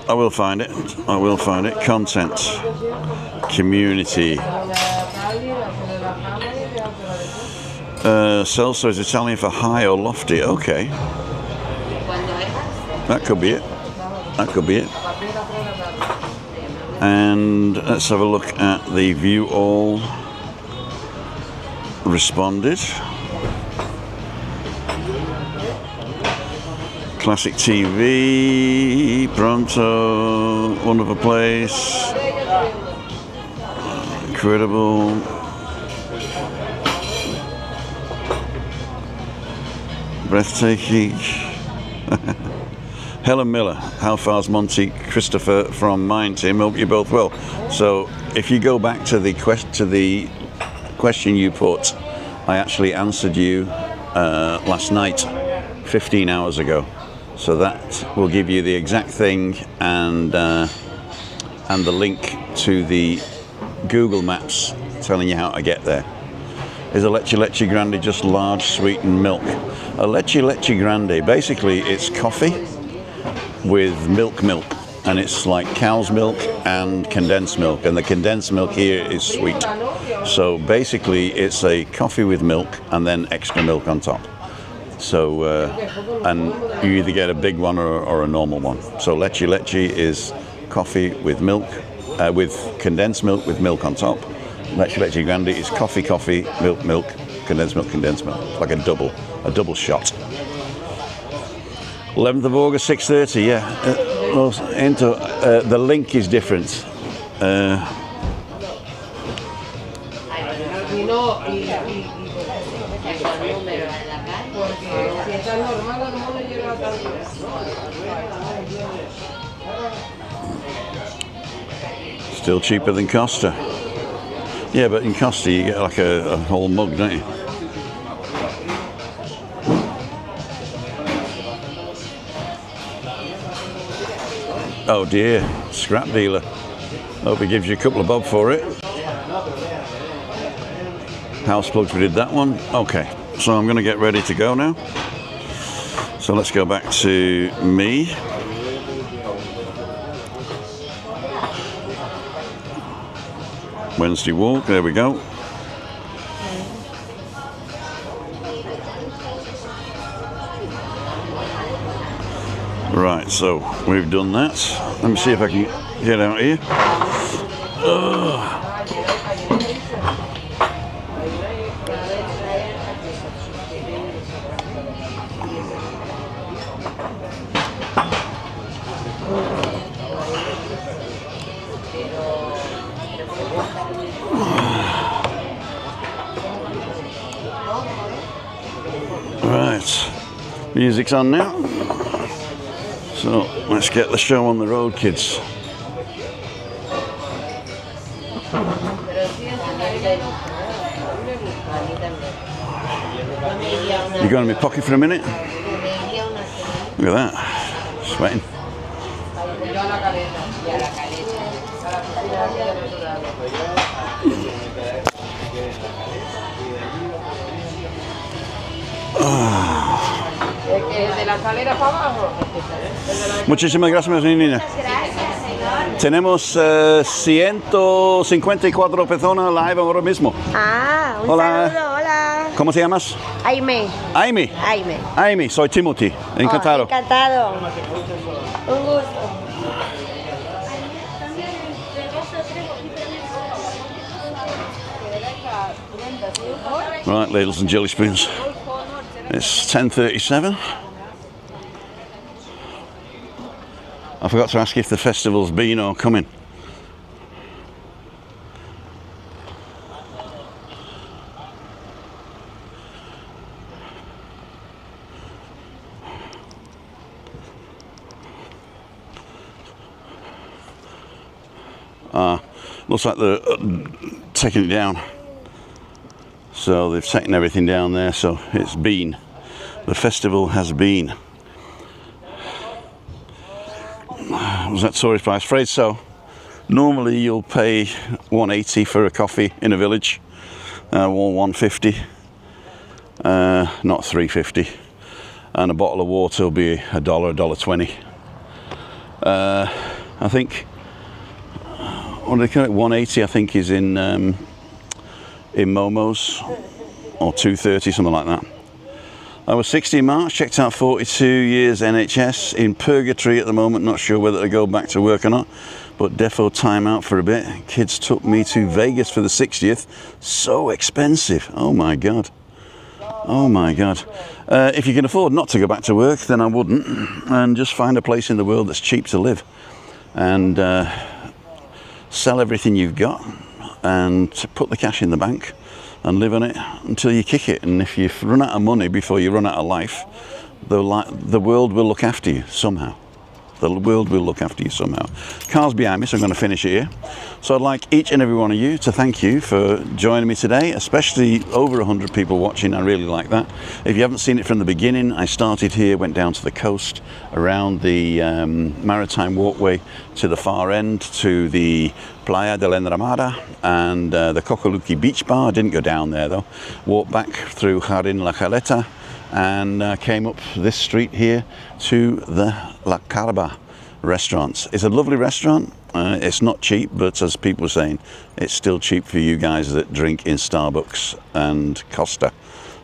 I will find it. I will find it. Content. Community. Celso is Italian for high or lofty. Okay. That could be it. That could be it. And let's have a look at the view all responded. Classic TV, Pronto, wonderful place, incredible. Breathtaking. Helen Miller, how far's Monty? Christopher from Maritime. Hope you're both well. So, if you go back to the question you put, I actually answered you last night, 15 hours ago. So that will give you the exact thing and the link to the Google Maps telling you how to get there. Is a Leche Leche Grande just large sweetened milk? A Leche Leche Grande, basically it's coffee with milk, and it's like cow's milk and condensed milk, and the condensed milk here is sweet. So basically it's a coffee with milk and then extra milk on top. So and you either get a big one or a normal one. So Leche Leche is coffee with milk, with condensed milk with milk on top. Leche Leche Grande is coffee, milk, condensed milk, like a double shot. 11th of August, 6:30. Yeah. The link is different. Still cheaper than Costa. Yeah, but in Costa you get like a whole mug, don't you? Oh dear, scrap dealer. Hope he gives you a couple of bob for it. House plugs, we did that one. Okay, so I'm going to get ready to go now. So let's go back to me. Wednesday walk, there we go. Right, so we've done that. Let me see if I can get out here. Right, music's on now. So let's get the show on the road, kids. You going in my pocket for a minute? Look at that, sweating. Muchísimas gracias, niña. Tenemos 154 personas live ahora mismo. Ah, un Hola. saludo, hola. ¿Cómo te llamas? Aime. Aime. Aime. Aime, soy Timothy. Encantado. Oh, encantado. Un gusto. Right, ladles and jelly spoons. It's 10:37. I forgot to ask if the festival's been or coming. Looks like they're taking it down. So they've taken everything down there, so it's been. The festival has been. Was that tourist price? Afraid so. Normally you'll pay $1.80 for a coffee in a village, or $1.50, not $3.50. and a bottle of water will be $1, $1.20. I think, what do they call it? 180, I think, is in Momo's, or 230, something like that. I was 60 in March, checked out 42 years NHS, in purgatory at the moment, not sure whether to go back to work or not, but defo time out for a bit. Kids took me to Vegas for the 60th, so expensive, oh my God. Oh my God. If you can afford not to go back to work, then I wouldn't, and just find a place in the world that's cheap to live, and sell everything you've got, and put the cash in the bank, and live on it until you kick it. And if you run out of money before you run out of life, the world will look after you somehow. The world will look after you somehow. Car's behind me, so I'm going to finish here. So I'd like each and every one of you to thank you for joining me today, especially over 100 people watching. I really like that. If you haven't seen it from the beginning, I started here, went down to the coast, around the Maritime walkway to the far end, to the Playa de la Enramada and the Cocaluki Beach Bar. I didn't go down there though. Walked back through Jardín La Caleta, and came up this street here to the La Carba restaurants. It's a lovely restaurant. It's not cheap, but as people were saying, it's still cheap for you guys that drink in Starbucks and Costa.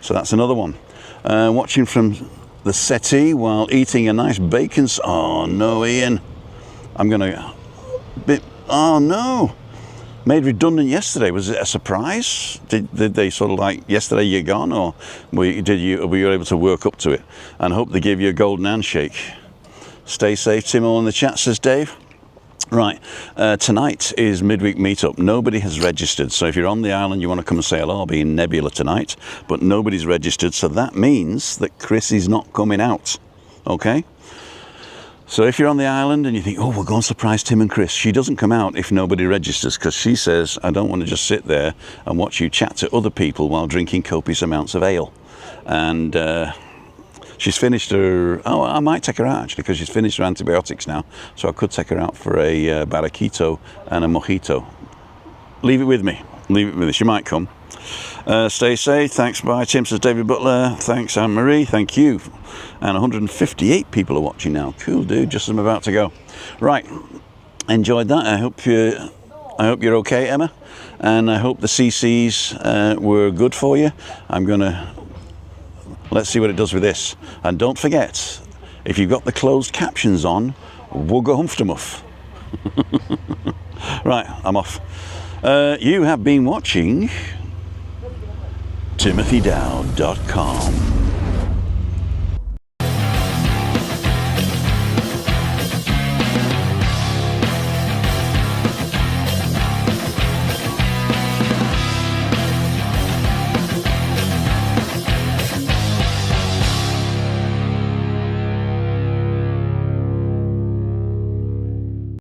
So that's another one. Watching from the settee while eating a nice bacon. Oh no, Ian. I'm gonna oh no. Made redundant yesterday. Was it a surprise? Did they sort of like, yesterday you're gone, or were you able to work up to it? And hope they give you a golden handshake. Stay safe, Timo in the chat, says Dave. Right, tonight is midweek meetup. Nobody has registered, so if you're on the island, you want to come and say hello, I'll be in Nebula tonight, but nobody's registered, so that means that Chris is not coming out, okay? So if you're on the island and you think, oh, we'll go and surprise Tim and Chris, she doesn't come out if nobody registers, because she says, I don't want to just sit there and watch you chat to other people while drinking copious amounts of ale. And she's finished her, oh, I might take her out actually, because she's finished her antibiotics now, so I could take her out for a barraquito and a mojito. Leave it with me, she might come. Stay safe, thanks, bye. Tim says David Butler, thanks Anne-Marie, thank you. And 158 people are watching now. Cool, dude, just as I'm about to go. Right, enjoyed that. I hope you're okay, Emma, and I hope the CCs were good for you. Let's see what it does with this. And don't forget, if you've got the closed captions on, wugga humphtumuff. Right, I'm off. You have been watching TimothyDowd.com.